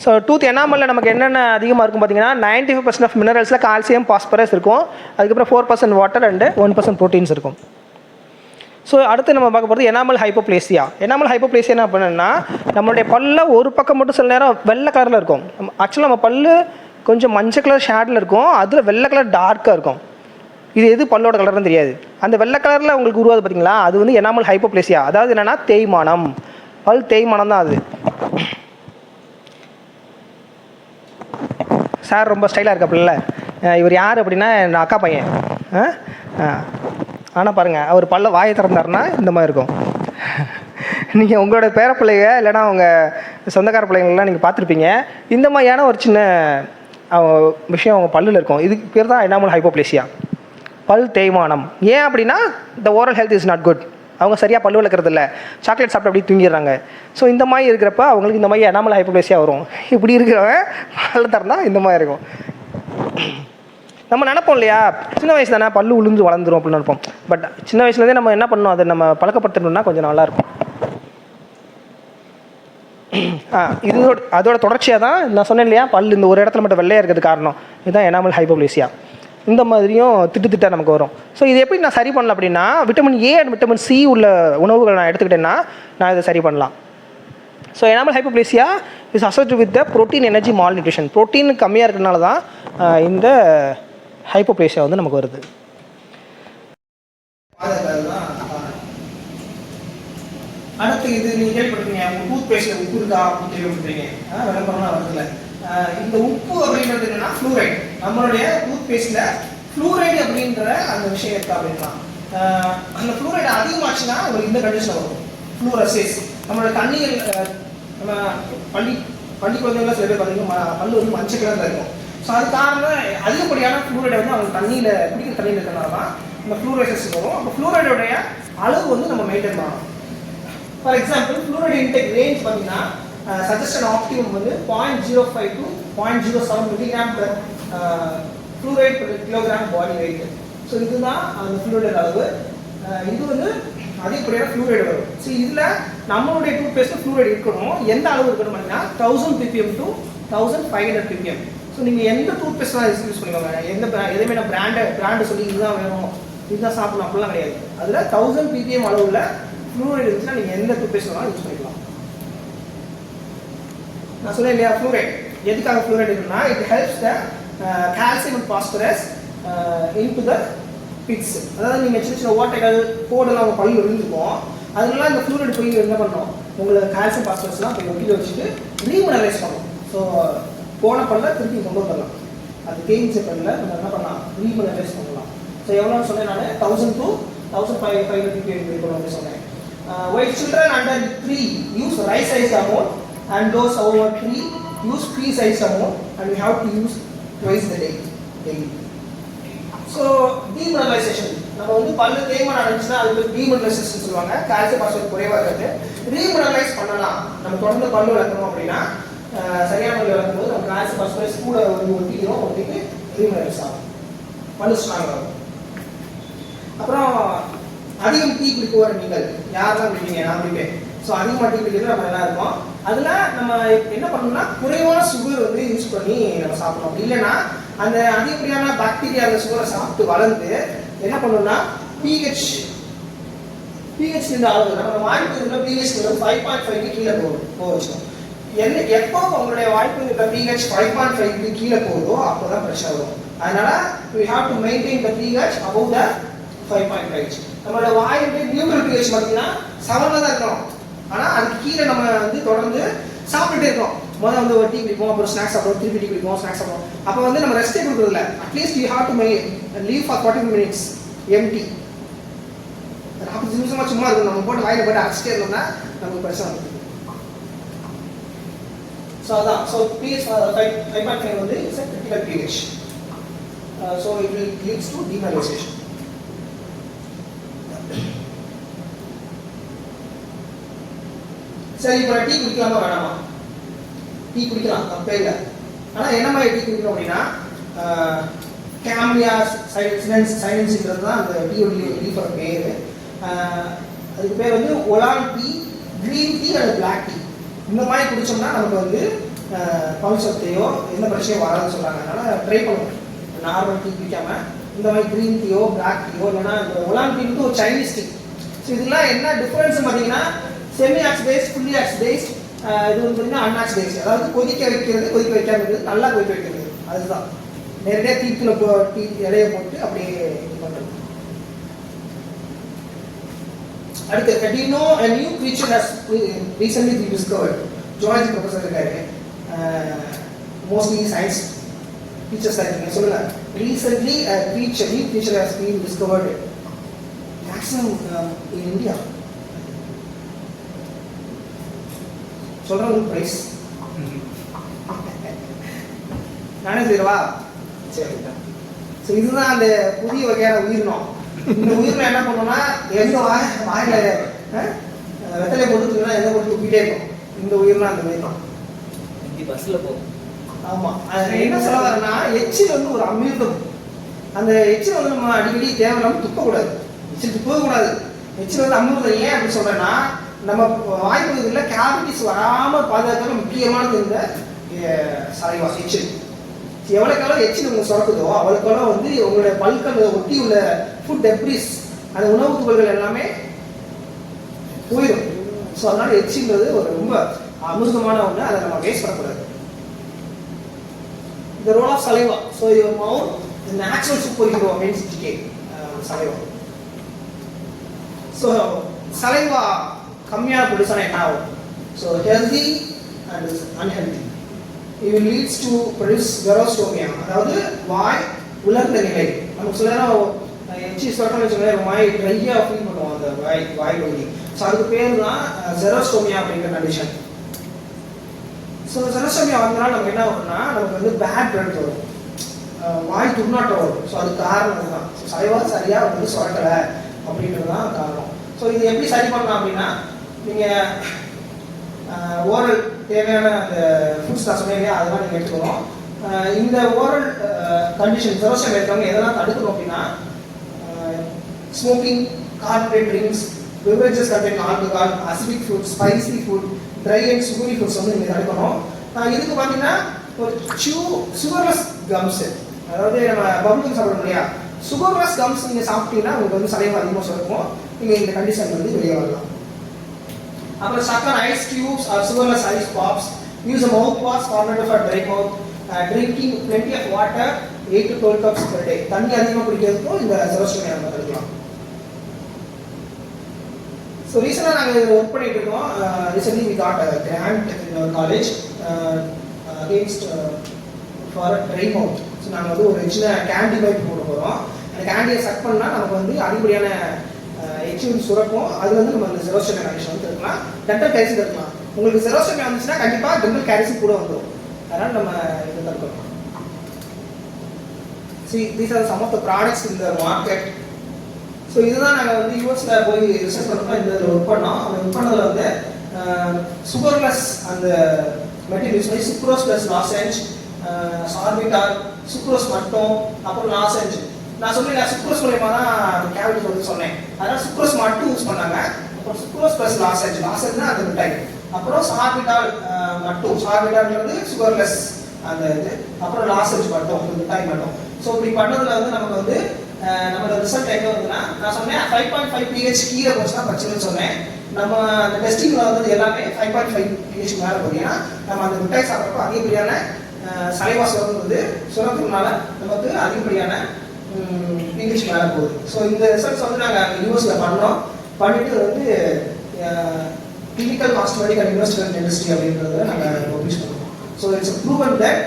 ஸோ டூத் எனாமலில் நமக்கு என்னென்ன அதிகமாக இருக்கும் பார்த்தீங்கன்னா 95% ஆஃப் மினரல்ஸில் கால்சியம், பாஸ்பரஸ் இருக்கும். அதுக்கப்புறம் 4% வாட்டர் அண்டு 1% ப்ரோட்டீன்ஸ் இருக்கும். ஸோ அடுத்து நம்ம பார்க்க போகிறது எனாமல் ஹைப்போப்ளேசியா. எனாமல் ஹைப்போப்ளேசியா என்ன பண்ணுன்னா நம்மளுடைய பல்ல ஒரு பக்கம் மட்டும் சில நேரம் வெள்ளை கலரில் இருக்கும். ஆக்சுவலாக நம்ம பல்லு கொஞ்சம் மஞ்சள் கலர் ஷேடில் இருக்கும், அதில் வெள்ளை கலர் டார்க்காக இருக்கும். இது எது பல்லோட கலர்னு தெரியாது. அந்த வெள்ளை கலரில் உங்களுக்கு உருவாது பார்த்தீங்களா, அது வந்து எனாமல் ஹைப்போப்ளேசியா. அதாவது என்னென்னா தேய்மானம், பல் தேய்மானம் தான் அது. சார் ரொம்ப ஸ்டைலாக இருக்காப்புல, இவர் யார் அப்படின்னா என் அக்கா பையன். ஆனால் பாருங்கள், அவர் பல்ல வாயை திறந்தாருன்னா இந்த மாதிரி இருக்கும். நீங்கள் உங்களோட பேர பிள்ளைங்க இல்லைனா அவங்க சொந்தக்கார பிள்ளைங்கள்லாம் நீங்கள் பார்த்துருப்பீங்க. இந்த மாதிரியான ஒரு சின்ன விஷயம் அவங்க பல்லில் இருக்கும். இதுக்கு பேர் தான் எனாமல் ஹைப்போப்ளேசியா. பல் தேய்மானம். ஏன் அப்படின்னா இந்த oral health is not good. அவங்க சரியாக பல் விளக்குறது இல்லை, சாக்லேட் சாப்பிட்டு அப்படியே தூங்கிடுறாங்க. ஸோ இந்த மாதிரி இருக்கிறப்ப அவங்களுக்கு இந்த மாதிரி எனாமல் ஹைப்போப்ளேசியா வரும். இப்படி இருக்கிறவன் பல்ல திறந்தால் இந்த மாதிரி இருக்கும். நம்ம நினைப்போம் இல்லையா, சின்ன வயசு தானே பல்லு உளுந்து வளர்ந்துரும் அப்படின்னு நினைப்போம். பட் சின்ன வயசுலேருந்தே நம்ம என்ன பண்ணணும், அதை நம்ம பழக்கப்படுத்தணும்னா கொஞ்சம் நல்லாயிருக்கும். அதோட தொடர்ச்சியாக தான் நான் சொன்னேன் இல்லையா, பல் இந்த ஒரு இடத்துல மட்டும் வெள்ளையாக இருக்கிறது காரணம் இதுதான் எனாமல் ஹைப்போப்ளேசியா. இந்த மாதிரியும் திட்டு நமக்கு வரும். ஸோ இது எப்படி நான் சரி பண்ணல அப்படின்னா, vitamin A and vitamin C உள்ள உணவுகள் நான் எடுத்துக்கிட்டேன்னா நான் இதை சரி பண்ணலாம். So enamel hypoplasia is associated with the protein energy malnutrition. Protein கம்மியாக இருக்கிறதுனால தான் இந்த ஹைப்போப்ளேசியா வந்து நமக்கு வருது. அடுத்து இது நீங்கள் கேள்விப்பட்டிருக்கீங்க, டூத் பேஸ்ட்டில் உப்பு இருக்கா அப்படின்னு கேள்விப்பட்டிருக்கீங்க. விளம்பரம்லாம் வருதுல்ல. இந்த உப்பு அப்படின்றது என்னன்னா ஃப்ளூரைட். நம்மளுடைய டூத் பேஸ்ட்டில் ஃப்ளூரைடு அப்படின்ற அந்த விஷயம் இருக்கா அப்படின்னா, அந்த ஃப்ளூரைடு அதிகமாச்சுன்னா உங்களுக்கு இந்த கண்டிஷன் வரும், ஃப்ளூரசிஸ். நம்மளோட தண்ணிகள் நம்ம பள்ளி குழந்தைங்களாம் சில பேர் பார்த்தீங்கன்னா பல்லு வந்து மஞ்சள் கலரில் இருக்கும். ஸோ அது காரணம் அதிகப்படியான ஃப்ளூரைடை வந்து அவங்க தண்ணியில் குடிக்கிற தண்ணியில் இருக்கிறனால தான் இந்த ஃப்ளூரைசஸ் வரும். அப்போ ஃப்ளூரைடோடைய அளவு வந்து நம்ம மெயின்டைன் பண்ணணும். For example fluoride intake range பார்த்தீங்கன்னா சஜஸ்டட் ஆப்டிமம் வந்து 0.05 to 0.07 milligram per fluoride per kilogram body weight. So இதுதான் அந்த ஃப்ளூரைடு அளவு. இது வந்து அதிகப்படியான ஃப்ளூரைடு வரும். ஸோ இதில் நம்மளுடைய டூத் பேஸ்ட்டில் ஃப்ளூரைடு இருக்கணும். எந்த அளவு இருக்கணும் அப்படின்னா 1000 ppm to 1500 ppm. ஸோ நீங்கள் எந்த டூத் பேஸ்ட்லாம் யூஸ் பண்ணிக்கோங்க, எதுவுமே நான் பிராண்டு சொல்லி இதுதான் வேணும் இதுதான் சாப்பிடணும் அப்படிலாம் கிடையாது. அதில் 1000 ppm அளவில் ஃப்ளூரைடு இருந்துச்சுன்னா நீங்கள் எந்த டூத் பேஸ்ட் வேணாலும் யூஸ் பண்ணிக்கலாம். நான் சொன்னேன் இல்லையா, ஃப்ளூரைட் எதுக்காக ஃப்ளூரைட் இருக்குன்னா, it helps the calcium and phosphorus into the bits. அதாவது நீங்கள் சின்ன சின்ன ஓட்டைகள் கோடெல்லாம் அவங்க பல்லு விழுந்துக்கும், அதனால இந்த ஃப்ளூரைட் போய் என்ன பண்ணணும், உங்களுக்கு கால்சியம் பாஸ்பரஸ்லாம் போய் ஒட்டியில் வச்சுட்டு ரீமினரைஸ் பண்ணணும். ஸோ போன பல்ல திருப்பி கொண்டு வந்துடலாம். அது தேய்ச்ச பல்ல நம்ம என்ன பண்ணலாம், ரீமினரைஸ் பண்ணலாம். ஸோ எவ்வளோன்னு சொன்னேன் நான், 1000 to 1500 ppm இருக்கணும் அப்படின்னு சொன்னேன். While children under 3 use right-sized amount and those over 3 use pea-sized amount, and we have to use twice a day daily. So demineralization, நம்ம வந்து பல்லு தேய்மானம் ஆரம்பிச்சுன்னா அதுக்கு demineralization சொல்லுவாங்க. கால்சியம் பாஸ்பரஸ் குறைவாக இருக்குது, ரீமினரலைஸ் பண்ணலாம். நம்ம தொடர்ந்து பல்லு வளர்க்கணும் அப்படின்னா சரியான பல்லு வளர்க்கும் போது நம்ம கால்சியம் பாஸ்பரஸ் கூட ஒட்டிட்டு ரீமினரலைஸ் ஆகும், பல்லு ஸ்ட்ராங் ஆகும். அப்புறம் அதிகம் டீ குடிக்குவார் நீங்கள் யாரெல்லாம் குடிப்பீங்க, நான் குடிப்பேன். ஸோ அதிகமாக டீ குடிக்கிறது நம்ம நல்லா இருக்கும். அதில் நம்ம என்ன பண்ணணும்னா குறைவான சுகர் வந்து யூஸ் பண்ணி நம்ம சாப்பிடணும். அப்படி இல்லைன்னா அந்த அதிகப்படியான பாக்டீரியா அந்த சுகரை சாப்பிட்டு வளர்ந்து என்ன பண்ணணும்னா பிஹெச் இந்த அளவு நம்ம வாய்ப்பு இருக்கிற பிஹெச் 5.5 கீழே போக வச்சோம். எப்போ உங்களுடைய வாய்ப்பு இருக்கிற பிஹெச் 5.5 கீழே போகுதோ அப்போ தான் பிரச்சனை வரும். அதனால we have to maintain the pH above the 5.5. நம்மளோட வாயுடைய நியூட்ரல் pH பார்த்தீங்கன்னா 7 தான் இருக்கணும். ஆனால் அதுக்கு கீழே நம்ம வந்து தொடர்ந்து சாப்பிட்டுட்டே இருக்கோம். முதல்ல வந்து ஒரு டீ குடிப்போம், அப்புறம் ஸ்நாக்ஸ் சாப்பிடுவோம், திருப்பி டீ குடிப்போம், ஸ்நாக்ஸ் சாப்பிடுவோம். அப்போ வந்து நம்ம ரெஸ்ட்டே கொடுக்குறதில்ல. At least you have to leave for 40 minutes empty. 40 நிமிஷமா சும்மா இருக்கும், நம்ம போட்டு வாயில போட்டு அடிச்சுட்டே இருந்தோம்னா நமக்கு பிரச்சனை வந்துருக்கு. ஸோ அதான், ஸோ pH 5.5 வந்து it's a critical pH. So it will leads to demineralization. சரி, இப்போ டீ குடிக்கலாமா வேணாமா? டீ குடிக்கலாம், தப்பே இல்லை. ஆனால் என்ன மாதிரி டீ குடிக்கணும் அப்படின்னா கேம்லியா சைலன்ஸ்ன்றது தான் அந்த டீயோட லீஃபோட பேர். அதுக்கு பேர் வந்து ஒலான் டீ, க்ரீன் டீ அல்லது பிளாக் டீ. இந்த மாதிரி குடித்தோம்னா நமக்கு வந்து பல் சத்தையோ எந்த பிரச்சனையும் வராதுன்னு சொல்கிறாங்க. அதனால் ட்ரை பண்ணுவோம். நார்மல் டீ குடிக்காமல் இந்த மாதிரி க்ரீன் டீயோ பிளாக் டீயோ இல்லைன்னா இந்த ஒலான் டீ வந்து ஒரு சைனீஸ் டீ. ஸோ இதெல்லாம் என்ன டிஃப்ரென்ஸ் பார்த்தீங்கன்னா செமி ஆக்சிடைஸ்ட், ஃபுல்லி ஆக்சிடைஸ்ட், இது வந்து பார்த்தீங்கன்னா அன்ஆக்சிடைஸ்ட். அதாவது கொதிக்க வைக்கிறது, கொதிக்க வைக்காம இருக்கிறது, நல்லா கொதிக்க வைக்கிறது. அதுதான் நேரடியாக தீத்துல டீ இலையை போட்டு அப்படியே இது பண்ணுறது. அடுத்து do you know a new creature has recently been discovered? Zoology professor இருக்காரு, மோஸ்ட்லி சயின்ஸ் டீச்சர்ஸ் தான் இருக்கீங்க. சொல்லுங்க, recently a new creature has been discovered maximum in India. சொல்கிறேன் ப்ரைஸ் நானே செய்யவா? சரி, ஸோ இதுதான் அந்த புதிய வகையான உயிரினம். இந்த உயிரினம் என்ன பண்ணோம்னா எந்த வாயில வெத்தலை போட்டுனா எந்த போட்டு தூக்கிட்டே இருக்கும். இந்த உயிரினம் அந்த உயிரினம் பஸ்ஸில் போகும். ஆமாம், அது என்ன சொல்ல வரேன்னா எச்சில் வந்து ஒரு அமிர்தம். அந்த எச்சில் வந்து நம்ம அடிக்கடி தேவையில்லாமல் துப்பக்கூடாது. எச்சில் துப்பவே கூடாது. எச்சில் வந்து அமிர்தம். ஏன் அப்படின்னு சொல்கிறேன்னா நம்ம வாய்ப்பகுதியில் கேவிட்டிஸ் வராமல் பாதுகாக்க முக்கியமானது இந்த சலைவா எச்சில். எவ்வளோக்கெல்லாம் எச்சில் உங்களுக்கு சுரக்குதோ அவ்வளோக்கெல்லாம் வந்து உங்களுடைய பல்களை ஒட்டி உள்ள ஃபுட் டெப்ரிஸ் அந்த உணவு துகள்கள் எல்லாமே போயிடும். ஸோ அதனால எச்சில்ன்றது ஒரு ரொம்ப அமிர்தமான ஒன்று. அதை நம்ம வேஸ்ட் பண்ணக்கூடாது. The role of saliva. So your mouth, the natural superhero against decay. Saliva. So saliva கம்மியாக ப்ரொடியூஸ் ஆனால் என்ன ஆகும்? So healthy and unhealthy. இது லீட்ஸ் டு ப்ரொடியூஸ் ஜெரோஸ்டோமியா, அதாவது வாய் உலர்ந்த நிலை. நமக்கு சில நேரம் எச்சி சொல்கிறோம்னு வச்சுக்கோங்களேன், வாய் ட்ரையாக ஃபீல் பண்ணுவோம் அந்த வாய் பகுதி. ஸோ அதுக்கு பேர் தான் ஜெரோஸ்டோமியா அப்படிங்கிற கண்டிஷன். ஸோ ஜெரோஸ்டோமியா வந்தனால நமக்கு என்ன ஆகும்னா நமக்கு வந்து பேட் பிரெத் வரும், வாய் துர்நாட்டம் வரும். ஸோ அதுக்கு காரணம் அதுதான். ஸோ சலைவா சரியாக வந்து சுரக்கலை அப்படின்றது தான் காரணம். ஸோ இது எப்படி சரி பண்ணலாம் அப்படின்னா, நீங்கள் ஓரல் தேவையான அந்த ஃபுட்ஸ் நான் சொன்னேன் இல்லையா, அதெல்லாம் நீங்கள் எடுத்துக்கணும். இந்த ஓரல் கண்டிஷன் ஜெரோஸ்டோமியா இருக்கவங்க எதெல்லாம் தடுக்கணும் அப்படின்னா, smoking, corporate drinks, beverages containing alcohol, acidic food, spicy food, dry and sugary foods வந்து நீங்கள் தடுக்கணும். இதுக்கு பார்த்தீங்கன்னா ஒரு சுகர்லெஸ் கம்ஸ், அதாவது நம்ம பபுள் சாப்பிட இல்லையா, சுகர்லெஸ் கம்ஸ் நீங்கள் சாப்பிட்டீங்கன்னா உங்களுக்கு வந்து சலைவா அதிகமாக சுரக்கும். நீங்கள் இந்த கண்டிஷன் வந்து வெளியே வரலாம். அப்புறம் suck ice cubes or sugarless ice pops, use a mouthwash format for dry mouth, drinking plenty of water 8 to 12 cups per day. தண்ணி அதிகமாக குடிக்கிறதுக்கும் இந்த ஜெரோஸ்டோமியா நம்ம தடுக்கலாம். ஸோ ரீசெண்டாக நாங்கள் இதில் ஒர்க் பண்ணிட்டு இருக்கோம். Recently we got a grant in our college against for dry mouth. So நாங்கள் வந்து ஒரு சின்ன கேண்டி பைப் போட போகிறோம். அந்த கேண்டியை சக் பண்ணால் நமக்கு வந்து அதிகப்படியான எச்சில் சுரக்கும். அது வந்து நம்ம அந்த ஜெரோஸ்டோமியா கண்டிஷன் வந்து இருக்கலாம். டென்டல் கேரிஸும் இருக்கலாம். உங்களுக்கு ஜெரோஸ்டோமியா வந்துச்சுன்னா கண்டிப்பாக டென்டல் கேரிஸும் கூட வந்துடும். அதனால் நம்ம இது தடுக்கலாம். See, these are some of the products in the market. So இதுதான் நாங்கள் வந்து யூஎஸில் போய் ரிசர்ச் பண்ணுறோம். இந்த ஒர்க் பண்ணோம். அந்த ஒர்க் பண்ணதில் வந்து சுகர்லெஸ் அந்த மெட்டீரியல் யூஸ் பண்ணி சுக்ரோஸ் ப்ளஸ் லாசெஞ்ச், சார்பிட்டால், சுக்ரோஸ் மட்டும், அப்புறம் லாசெஞ்ச். நான் சொன்னேன் சுக்ரோஸ் மூலயமா தான் கேவிட்டி வந்து சொன்னேன். அதனால் சுக்ரோஸ் மட்டும் யூஸ் பண்ணாங்க. அப்புறம் சுக்ரோஸ் ப்ளஸ் லாசெஞ்ச், லாசெஞ்ச்னா அந்த மிட்டாய். அப்புறம் சார்பிட்டால் மட்டும், சார்பிட்டால்ன்றது சுகர்லெஸ் அந்த இது. அப்புறம் லாசெஞ்ச் மட்டும், அந்த மிட்டாய் மட்டும். ஸோ இப்படி பண்ணதில் வந்து நமக்கு வந்து நம்மளோட ரிசல்ட் எங்கே வருதுன்னா, நான் சொன்னேன் 5.5 pH கீழே போச்சுன்னா பிரச்சனைன்னு சொன்னேன். நம்ம அந்த டெஸ்டிங்கில் வந்து எல்லாமே 5.5 pH மேலே போகிறீங்கன்னா நம்ம அந்த மிட்டாய் சாப்பிட்றப்போ அதிகப்படியான சலைவா சுரந்து சுரக்கிறதுனால நமக்கு அதிகப்படியான pH மேலே போகுது. ஸோ இந்த ரிசல்ட்ஸ் வந்து நாங்கள் யூனிவர்ஸில் பண்ணோம். பண்ணிட்டு வந்து clinical cosmetic and industrial dentistry அப்படின்றத நாங்கள் பப்ளிஷ் பண்ணுவோம். So it's proven that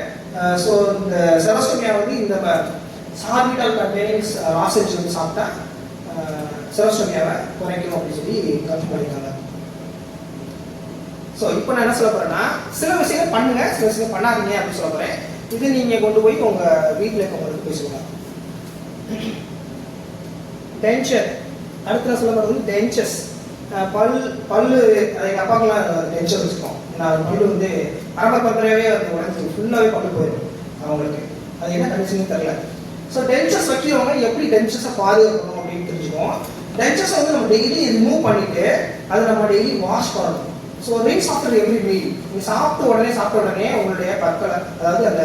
so இந்த ஜெரோஸ்டோமியா வந்து இந்த சார்பிட்டால் கண்டெய்னிங்ஸ் லாசெஞ்ச் வந்து சாப்பிட்டா ஜெரோஸ்டோமியாவை குறைக்கணும் அப்படின்னு சொல்லி கன்ஃபார்ம் பண்ணியிருக்காங்க. ஸோ இப்போ நான் என்ன சொல்ல போகிறேன்னா, சில விஷயங்கள் பண்ணுங்க, சில விஷயம் பண்ணாதீங்க அப்படின்னு சொல்ல போகிறேன். இது நீங்கள் கொண்டு போய் உங்கள் வீட்டில் இருக்கவங்களுக்கு போய் சொல்லுங்கள். டென்ஷர், அடுத்து நான் சொல்ல போகிறது டென்ச்சர்ஸ். பல்லு எங்கள் அப்பாக்கெல்லாம் டென்ஷர் வச்சுக்கோம். நான் பல்லு வந்து ஆரம்ப பத்திரவே அது உடஞ்சி ஃபுல்லாகவே பல்லு போயிடும் அவங்களுக்கு. அது என்ன கண்டிஷன் தெரியல. ஸோ டென்ச்சர்ஸ் வைக்கிறவங்க எப்படி டென்ச்சர்ஸை பாதுகாக்கணும் அப்படின்னு தெரிஞ்சுக்கோம். டென்ச்சர்ஸை வந்து நம்ம டெய்லி ரிமூவ் பண்ணிவிட்டு அதை நம்ம டெய்லி வாஷ் பண்ணணும். So rinse after every meal. நீங்கள் சாப்பிட்ட உடனே உங்களுடைய பற்களை, அதாவது அந்த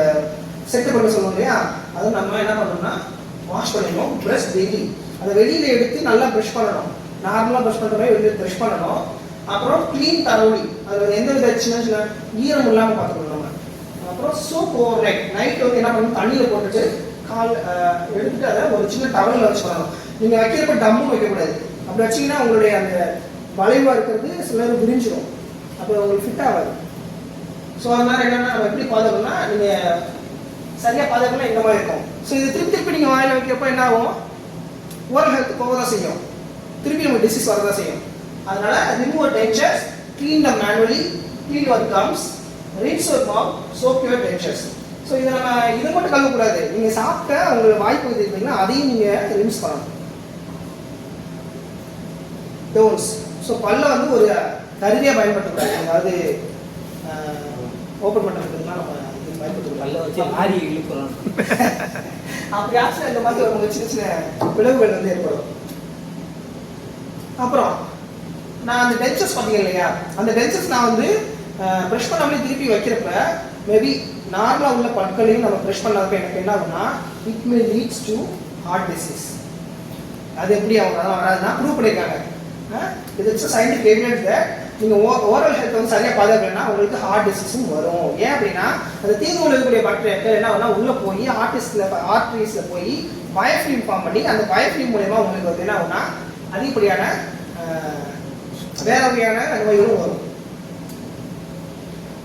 செட்டு பண்ண சொல்லுவோம் இல்லையா, அது நம்ம என்ன பண்ணணும்னா வாஷ் பண்ணிடணும். ப்ரஷ் டெய்லி அதை வெளியில் எடுத்து நல்லா ப்ரஷ் பண்ணணும். நார்மலாக ப்ரஷ் பண்ணுற மாதிரி வெளியில் ப்ரஷ் பண்ணணும். அப்புறம் க்ளீன் தரோலி, அதில் எந்த வித சின்ன சின்ன ஈரம் இல்லாமல் பார்த்துக்கணும் நம்ம. அப்புறம் சோப் ஓவர் நைட் வந்து என்ன பண்ணணும், தண்ணியில் போட்டுட்டு கால் எடுத்துட்டு அதை ஒரு சின்ன டவலில் வச்சு பண்ணணும். நீங்கள் வைக்கிறப்ப டம்மும் வைக்கக்கூடாது. அப்படி வச்சிங்கன்னா உங்களுடைய அந்த வளைவாக இருக்கிறது சில நேரம் விரிஞ்சிடும், அப்போ உங்களுக்கு ஃபிட் ஆகாது. ஸோ அதனால் என்னென்னா நம்ம எப்படி பாதுகாக்கணும்னா, நீங்கள் சரியாக பாதுகாக்கலாம் இந்த மாதிரி இருக்கும். ஸோ இது திருப்பி நீங்கள் வாயில் வைக்கிறப்போ என்ன ஆகும், ஓரல் ஹெல்த் போக தான் செய்யும், திருப்பி நமக்கு டிசீஸ் வரதான் செய்யும். அதனால remove dentures, clean the manually, clean your comes, rinse your mouth, soak your dentures. So இதை நம்ம இதை மட்டும் கழுவக்கூடாது, நீங்கள் சாப்பிட்ட உங்களுக்கு வாய்ப்பு இருக்கீங்கன்னா அதையும் நீங்கள் ரின்ஸ் பண்ணணும். டோன்ஸ். ஸோ பல்ல வந்து ஒரு கருவியாக பயன்படுத்தக்கூடாது, அதாவது ஓப்பன் பண்ணுறதுக்குலாம் நம்ம இது பயன்படுத்தக்கூடாது. பல்ல வச்சு ஆரி இழுக்கிறோம். அப்படியாச்சும் இந்த மாதிரி ஒரு சின்ன சின்ன விளைவுகள் வந்து ஏற்படும். அப்புறம் நான் அந்த டென்சஸ் பார்த்தீங்க இல்லையா, அந்த டென்சஸ் நான் வந்து ப்ரெஷ் பண்ணாமலே திருப்பி வைக்கிறப்ப மேபி நார்மலாக உள்ள பற்களையும் நம்ம ப்ரெஷ் பண்ணாதப்ப எனக்கு என்ன ஆகும்னா it may leads to heart disease. அது எப்படி அவங்க அதெல்லாம் வராதுன்னா ப்ரூவ் பண்ணியிருக்காங்க. இது இட்ஸ் சயின்டிஃபிக் எவிடன்ஸ் தட் நீங்கள் ஓரல் ஹெல்த் வந்து சரியாக பாதுகாக்கலைன்னா உங்களுக்கு ஹார்ட் டிசீஸும் வரும். ஏன் அப்படின்னா அந்த தீங்கு விளைவிக்கக்கூடிய பாக்டீரியாக்கள் என்ன ஆகுனா உள்ளே போய் ஆர்டரிஸில் போய் பயோஃபிலிம் ஃபார்ம் பண்ணி அந்த பயோஃபிலிம் மூலயமா உங்களுக்கு வந்து என்ன ஆகுனா அதிகப்படியான வேற வகையான நோய்களும் வரும்.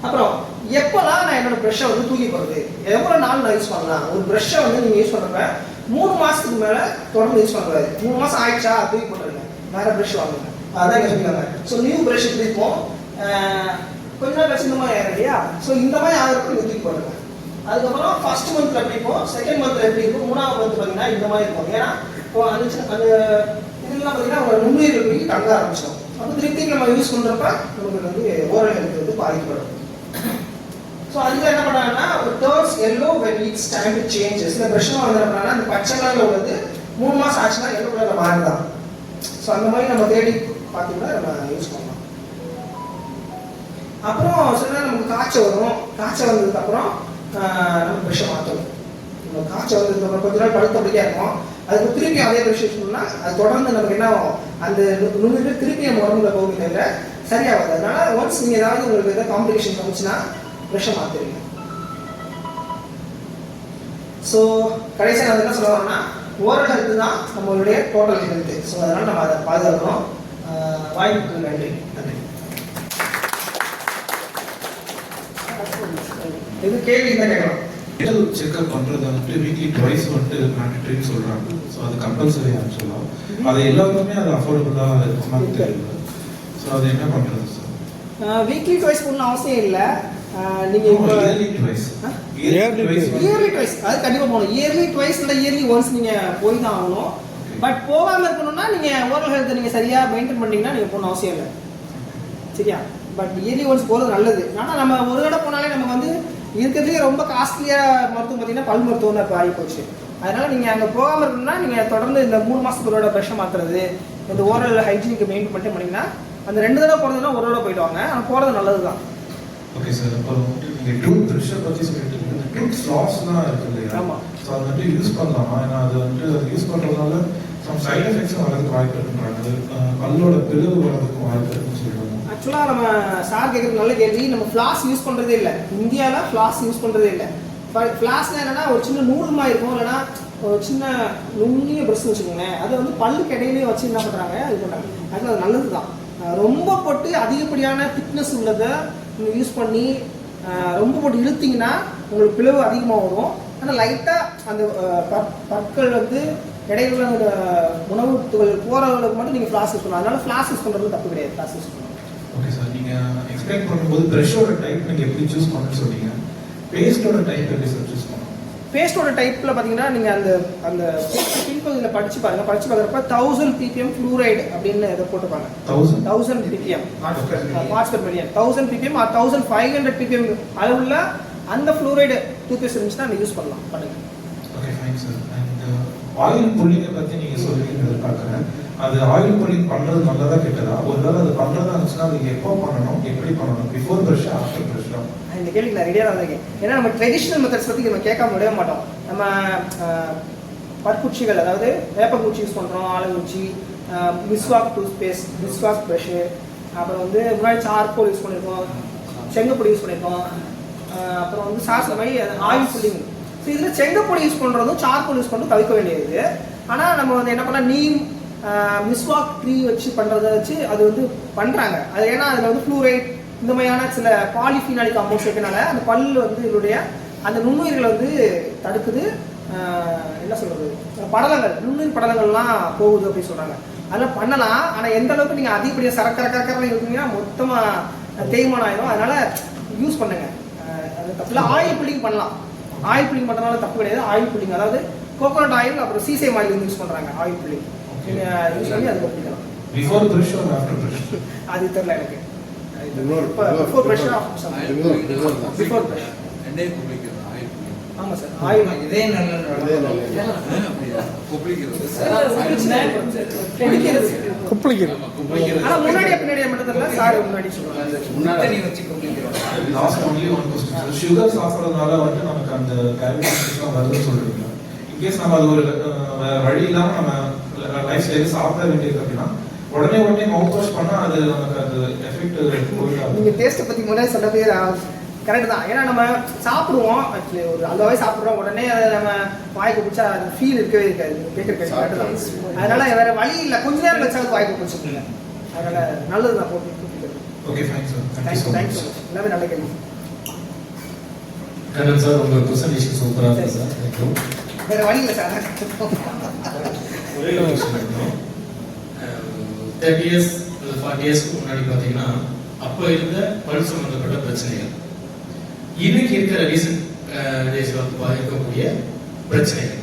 அப்புறம் எப்போல்லாம் நான் என்னோட ப்ரெஷ்ஷை வந்து தூக்கி போடுறது, எவ்வளோ நாள் நான் யூஸ் பண்ணலாம்? ஒரு ப்ரெஷ்ஷை வந்து நீங்கள் யூஸ் பண்ணுறப்ப 3 மாதத்துக்கு மேலே தொடர்ந்து யூஸ் பண்ணக்கூடாது. 3 மாதம் ஆயிடுச்சா தூக்கி போட்டுருங்க, வேறு ப்ரெஷ் வாங்குங்க. அதுதான் இங்கே சொல்லியிருக்காங்க. ஸோ நியூ ப்ரெஷ் எப்படி இருக்கும், கொஞ்ச நாள் கழிச்சு இந்த மாதிரி ஆயிடும் இல்லையா? ஸோ இந்த மாதிரி ஆகிறப்ப நீங்கள் தூக்கி போட்டுருங்க. அதுக்கப்புறம் ஃபர்ஸ்ட் மந்த்தில் எப்படி இருக்கும், செகண்ட் மந்த்தில் எப்படி இருக்கும், 3ஆவது மந்த் பார்த்தீங்கன்னா இந்த மாதிரி இருக்கும். ஏன்னா இப்போ அந்த இதெல்லாம் பார்த்தீங்கன்னா உங்களோட நுண்ணுயிர்கள் போய் தங்க ஆரம்பிச்சிடும். அப்போ திருப்பி நம்ம யூஸ் பண்ணுறப்ப நமக்கு வந்து ஓரல் ஹெல்த் வந்து பாதிக்கப்படும். ஸோ அதுக்கு என்ன பண்ணாங்கன்னா ஒரு turns yellow when it's time to change. சில பிரச்சனை வந்து என்ன பண்ணாங்கன்னா அந்த பச்சை கலரில் உள்ளது 3 மாதம் ஆச்சுன்னா எல்லோ கலரில் மாறுதான். ஸோ அந்த மாதிரி நம்ம தேடி பார்த்தீங்கன்னா நம்ம யூஸ் பண்ணலாம். அப்புறம் சில நேரம் நமக்கு காய்ச்சல் வரும். காய்ச்சல் வந்ததுக்கப்புறம் நம்ம ப்ரெஷ்ஷை மாற்றணும். நம்ம காய்ச்சல் வந்ததுக்கப்புறம் கொஞ்ச நாள் படுத்தபடியாக இருக்கும். அதுக்கு திருப்பி அதே ப்ரெஷ் யூஸ் பண்ணால் அது தொடர்ந்து நமக்கு என்ன ஆகும், அந்த நுண்ணுயிர்கள் திருப்பி நம்ம உடம்புல போகுமே தவிர சரியாகாது. அதனால ஒன்ஸ் நீங்கள் ஏதாவது உங்களுக்கு எதாவது காம்ப்ளிகேஷன் வந்துச்சுன்னா ப்ரெஷ்ஷை மாற்றுவீங்க. ஸோ கடைசியாக நான் என்ன சொல்ல வரேன்னா ஓரல் ஹெல்த் தான் நம்மளுடைய டோட்டல் ஹெல்த்து. ஸோ அதனால் நம்ம அதை பாதுகாக்கணும். வாய்ப்புக்கு நன்றி. நன்றி. இது கேள்வி தான் கேட்கலாம். மெடிக்கல் செக்அப் பண்றத வந்துட்டு வீக்லி ட்வைஸ் வந்துட்டு மேண்டேட்டரின்னு சொல்றாங்க. ஸோ அது கம்பல்சரி ஆக்சுவலாக அது எல்லாருக்குமே அது அஃபோர்டபுளாக இருக்குமான்னு தெரியல. ஸோ அது என்ன பண்ணுறது சார்? வீக்லி ட்வைஸ் பண்ணணும் அவசியம் இல்லை. நீங்கள் இப்போ இயர்லி ட்வைஸ் அது கண்டிப்பாக போகணும். இயர்லி ட்வைஸ் இல்லை இயர்லி ஒன்ஸ் நீங்கள் போய் தான் ஆகணும். பட் போகாமல் இருக்கணும்னா நீங்கள் ஓரல் ஹெல்த்தை நீங்கள் சரியாக மெயின்டைன் பண்ணிங்கன்னா நீங்கள் போகணும் அவசியம் இல்லை. சரியா? பட் இயர்லி ஒன்ஸ் போகிறது நல்லது. ஆனால் நம்ம ஒரு தடவை போனாலே நமக்கு வந்து இருக்கிறதுலேயே ரொம்ப காஸ்ட்லியாக மருத்துவம் பார்த்தீங்கன்னா பல் மருத்துவம் இப்போ ஆகி போச்சு. அதனால் நீங்கள் அங்கே போகாமல் இருக்கணும்னா நீங்கள் தொடர்ந்து இந்த 3 மாதத்துக்குள்ளோட ப்ரெஷ்ஷை மாற்றுறது, இந்த ஓரல் ஹைஜீனிக்கு மெயின்டைன் பண்ணிட்டு பண்ணிங்கன்னா அந்த 2 தடவை போகிறதுனா ஒரு தடவை போயிட்டு வாங்க. ஆனால் போகிறது நல்லது தான். Okay sir. அப்போ வந்துட்டு நீங்கள் டூத் ப்ரெஷ்ஷை பற்றி சொல்லிட்டு இருக்கீங்க. டூத் ஃப்ளாஸ்லாம் இருக்குது இல்லையா? ஆமாம். ஸோ அது வந்துட்டு யூஸ் பண்ணலாமா? ஏன்னா அது வந்துட்டு அது யூஸ் பண்ணுறதுனால சம் சைட் எஃபெக்ட்ஸும் வரதுக்கு வாய்ப்பு இருக்குன்றாங்க. அது பல்லோட பிளவு வரதுக்கு வாய்ப்பு இருக்குன்னு சொல்லுவாங்க. ஆக்சுவலாக நம்ம சார் கேட்குறது நல்ல கேள்வி. நம்ம ஃப்ளாஸ் யூஸ் பண்ணுறதே இல்லை, இந்தியாவில் ஃப்ளாஸ் யூஸ் பண்ணுறதே இல்லை. ஃப்ளாஸ்னால் என்னென்னா ஒரு சின்ன நூடுமா இருக்கும், இல்லைனா ஒரு சின்ன நுண்ணிய ப்ரெஷ்னு வச்சுக்கோங்களேன். அதை வந்து பல்லுக்கு இடையிலே வச்சு என்ன பண்ணுறாங்க இது பண்ணுறாங்க. ஆக்சுவலாக அது நல்லது தான். ரொம்ப போட்டு அதிகப்படியான திக்னஸ் உள்ளதை நீங்கள் யூஸ் பண்ணி ரொம்ப போட்டு இழுத்தீங்கன்னா உங்களுக்கு பிளவு அதிகமாக வரும். ஆனால் லைட்டாக அந்த பற்கள் வந்து இடையில அந்த உணவு துகள் போகிறவங்களுக்கு மட்டும் நீங்கள் ஃப்ளாஸ் யூஸ் பண்ணலாம். அதனால ஃப்ளாஸ் யூஸ் பண்ணுறது தப்பு கிடையாது. ஃப்ளாஸ் யூஸ் பண்ணலாம். Okay sir. நீங்கள் எக்ஸ்பிளைன் பண்ணும்போது ப்ரெஷ்ஷோட டைப் நீங்கள் எப்படி சூஸ் பண்ணணும்னு சொன்னீங்க. பேஸ்டோட டைப் எப்படி சார் சூஸ் பண்ணணும்? பேஸ்டோட டைப்பில் பார்த்தீங்கன்னா நீங்கள் அந்த பின்பகுதியில் படித்து பாருங்கள். படித்து பார்க்குறப்ப 1000 ppm ஃப்ளூரைடு அப்படின்னு இதை போட்டுப்பாங்க. 1000 ppm parts per million. 1000 ppm or 1500 ppm அளவுள்ள அந்த ஃப்ளூரைடு டூத்பேஸ்ட் இருந்துச்சுன்னா நீங்கள் யூஸ் பண்ணலாம். பண்ணுங்கள். Okay fine sir. And oil புல்லிங்கை பற்றி நீங்கள் சொல்லுவீங்கன்னு எதிர்பார்க்குறேன். அது ஆயில் புல்லிங் பண்ணுறது நல்லதா கெட்டதா? ஒரு வேளை அது பண்ணுறதா இருந்துச்சுன்னா அது எப்போ பண்ணணும், எப்படி பண்ணணும்? பிஃபோர் ப்ரெஷ்ஷா ஆஃப்டர் ப்ரெஷ்ஷா? இந்த கேள்விக்கு நான் ரெடியாக தான் இருக்கேன். ஏன்னா நம்ம ட்ரெடிஷ்னல் மெத்தட்ஸ் பற்றி நம்ம கேட்காம விட மாட்டோம். நம்ம பற்பூச்சிகள், அதாவது வேப்பங்குச்சி யூஸ் பண்ணுறோம், ஆலங்குச்சி, மிஸ்வாக் டூத்பேஸ்ட், மிஸ்வாக் ப்ரெஷ்ஷு, அப்புறம் வந்து முன்னாடி சார்கோல் யூஸ் பண்ணியிருக்கோம், செங்கப்பொடி யூஸ் பண்ணியிருக்கோம், அப்புறம் வந்து சார்ஸ் மாதிரி ஆயில் புல்லிங். ஸோ இதில் செங்கப்பொடி யூஸ் பண்ணுறதும் சார்கோல் யூஸ் பண்ணுறதும் தவிர்க்க வேண்டியது. ஆனால் நம்ம வந்து என்ன பண்ணால் நீம் மிஸ்வாக் ட்ரீ வச்சு பண்ணுறதை வச்சு அது வந்து பண்ணுறாங்க. அது ஏன்னா அதில் வந்து ஃப்ளூரைட் இந்த மாதிரியான சில பாலிஃபினாலிக் காம்பவுண்ட்ஸ் இருக்கனால அந்த பல்லு வந்து இதனுடைய அந்த நுண்ணுயிர்களை வந்து தடுக்குது. என்ன சொல்கிறது, படலங்கள் நுண்ணுயிர் படலங்கள்லாம் போகுது அப்படின்னு சொல்கிறாங்க. அதெல்லாம் பண்ணலாம். ஆனால் எந்த அளவுக்கு நீங்கள் அதிகப்படியாக சரக்கரக்கரன்னு இருக்கீங்கன்னா மொத்தமாக தேய்மானம் ஆயிடும். அதனால் யூஸ் பண்ணுங்கள். அது தப்பில் ஆயில் புல்லிங் பண்ணலாம். ஆயில் புல்லிங் பண்ணுறதுனால தப்பு கிடையாது. ஆயில் புல்லிங் அதாவது கோகோனட் ஆயில் அப்புறம் சீசேம் ஆயில் வந்து யூஸ் பண்ணுறாங்க. ஆயில் புல்லிங் யூஸ் பண்ணி அது கொப்பிக்கலாம். Before brush or after brush? அது தெரியல எனக்கு. இப்போ பிஃபோர் பிரஷ் பிஃபோர் பிரஷ். ஆமாம் சார், ஆயில் இதே நல்ல ஆனால் முன்னாடியே பின்னாடியே மட்டும் தெரியல. சார் முன்னாடி சொல்லுவாங்க. Lost only one question. Sugar சாப்பிட்றதுனால வந்து நமக்கு அந்த கேல்குலேஷன்ஸ்லாம் வருதுன்னு சொல்றீங்க. இன்கேஸ் நம்ம அது ஒரு வழி இல்லாமல் நம்ம லைஃப் ஸ்டைல் சாப்பிட வேண்டியது அப்படின்னா உடனே மவுத் வாஷ் பண்ணால் அது நமக்கு அது எஃபெக்ட் போயிடாது. நீங்கள் டேஸ்ட்டை பற்றி முன்னாடி சொன்ன பேர் கரெக்ட் தான். ஏன்னா நம்ம சாப்பிடுவோம், ஆக்சுவலி ஒரு அளவாக சாப்பிட்றோம், உடனே அதை நம்ம வாய்க்கு பிடிச்சா அது ஃபீல் இருக்கவே இருக்காது. கேட்குற கரெக்ட் தான். அதனால வேற வழி இல்லை, கொஞ்ச நேரம் வச்சா அது வாய்க்கு பிடிச்சிருக்குங்க. அதனால நல்லது தான் போட்டு. Okay, fine sir. தேங்க்ஸ். எல்லாமே நல்ல கேள்வி. கண்ணன் சார், உங்கள் ப்ரெசன்டேஷன் சூப்பராக இருக்கு சார். தேங்க்யூ. வேற வழி இல்லை சார். ஒரே ஒரு விஷயம் இருக்கணும். 30 இயர்ஸ் 40 இயர்ஸ்க்கு முன்னாடி பார்த்தீங்கன்னா அப்போ இருந்த பல் சம்பந்தப்பட்ட பிரச்சனைகள், இன்னைக்கு இருக்கிற ரீசன்ட் டேஸில் வந்து பாதிக்கக்கூடிய பிரச்சனைகள்,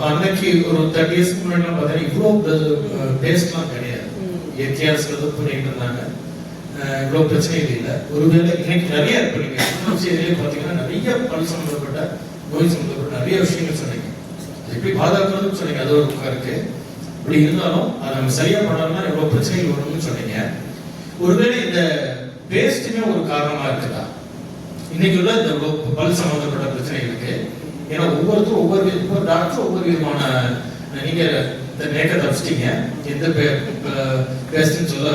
அன்னைக்கு ஒரு 30 இயர்ஸ்க்கு முன்னாடிலாம் பார்த்தீங்கன்னா இவ்வளோ பேஸ்ட்லாம் கிடையாது. இயற்கையாக சிலது பண்ணிட்டு இருந்தாங்க. இவ்வளோ பிரச்சனைகள் இல்லை. ஒருவேளை இன்னைக்கு நிறைய இப்போ நீங்கள் செய்தியிலே பார்த்தீங்கன்னா நிறைய பல் சம்பந்தப்பட்ட நோய் சம்பந்தப்பட்ட நிறைய விஷயங்கள் சொன்னீங்க. எப்படி பாதுகாக்கிறதுன்னு சொன்னீங்க, அது ஒரு பக்கம் இருக்கு. இப்படி இருந்தாலும் அதை நம்ம சரியா பண்ணோம்னா எவ்வளவு பிரச்சனைகள் வரும்னு சொன்னீங்க. ஒருவேளை இந்த பேஸ்ட்டுமே ஒரு காரணமா இருக்குதா இன்னைக்கு உள்ள இந்த பல் சம்பந்தப்பட்ட பிரச்சனைகளுக்கு? ஏன்னா ஒவ்வொருத்தரும் ஒவ்வொரு டாக்டரும் ஒவ்வொரு விதமான, நீங்க இந்த நேக்க தப்பிச்சிட்டீங்க, எந்த பேஸ்ட்னு சொல்ல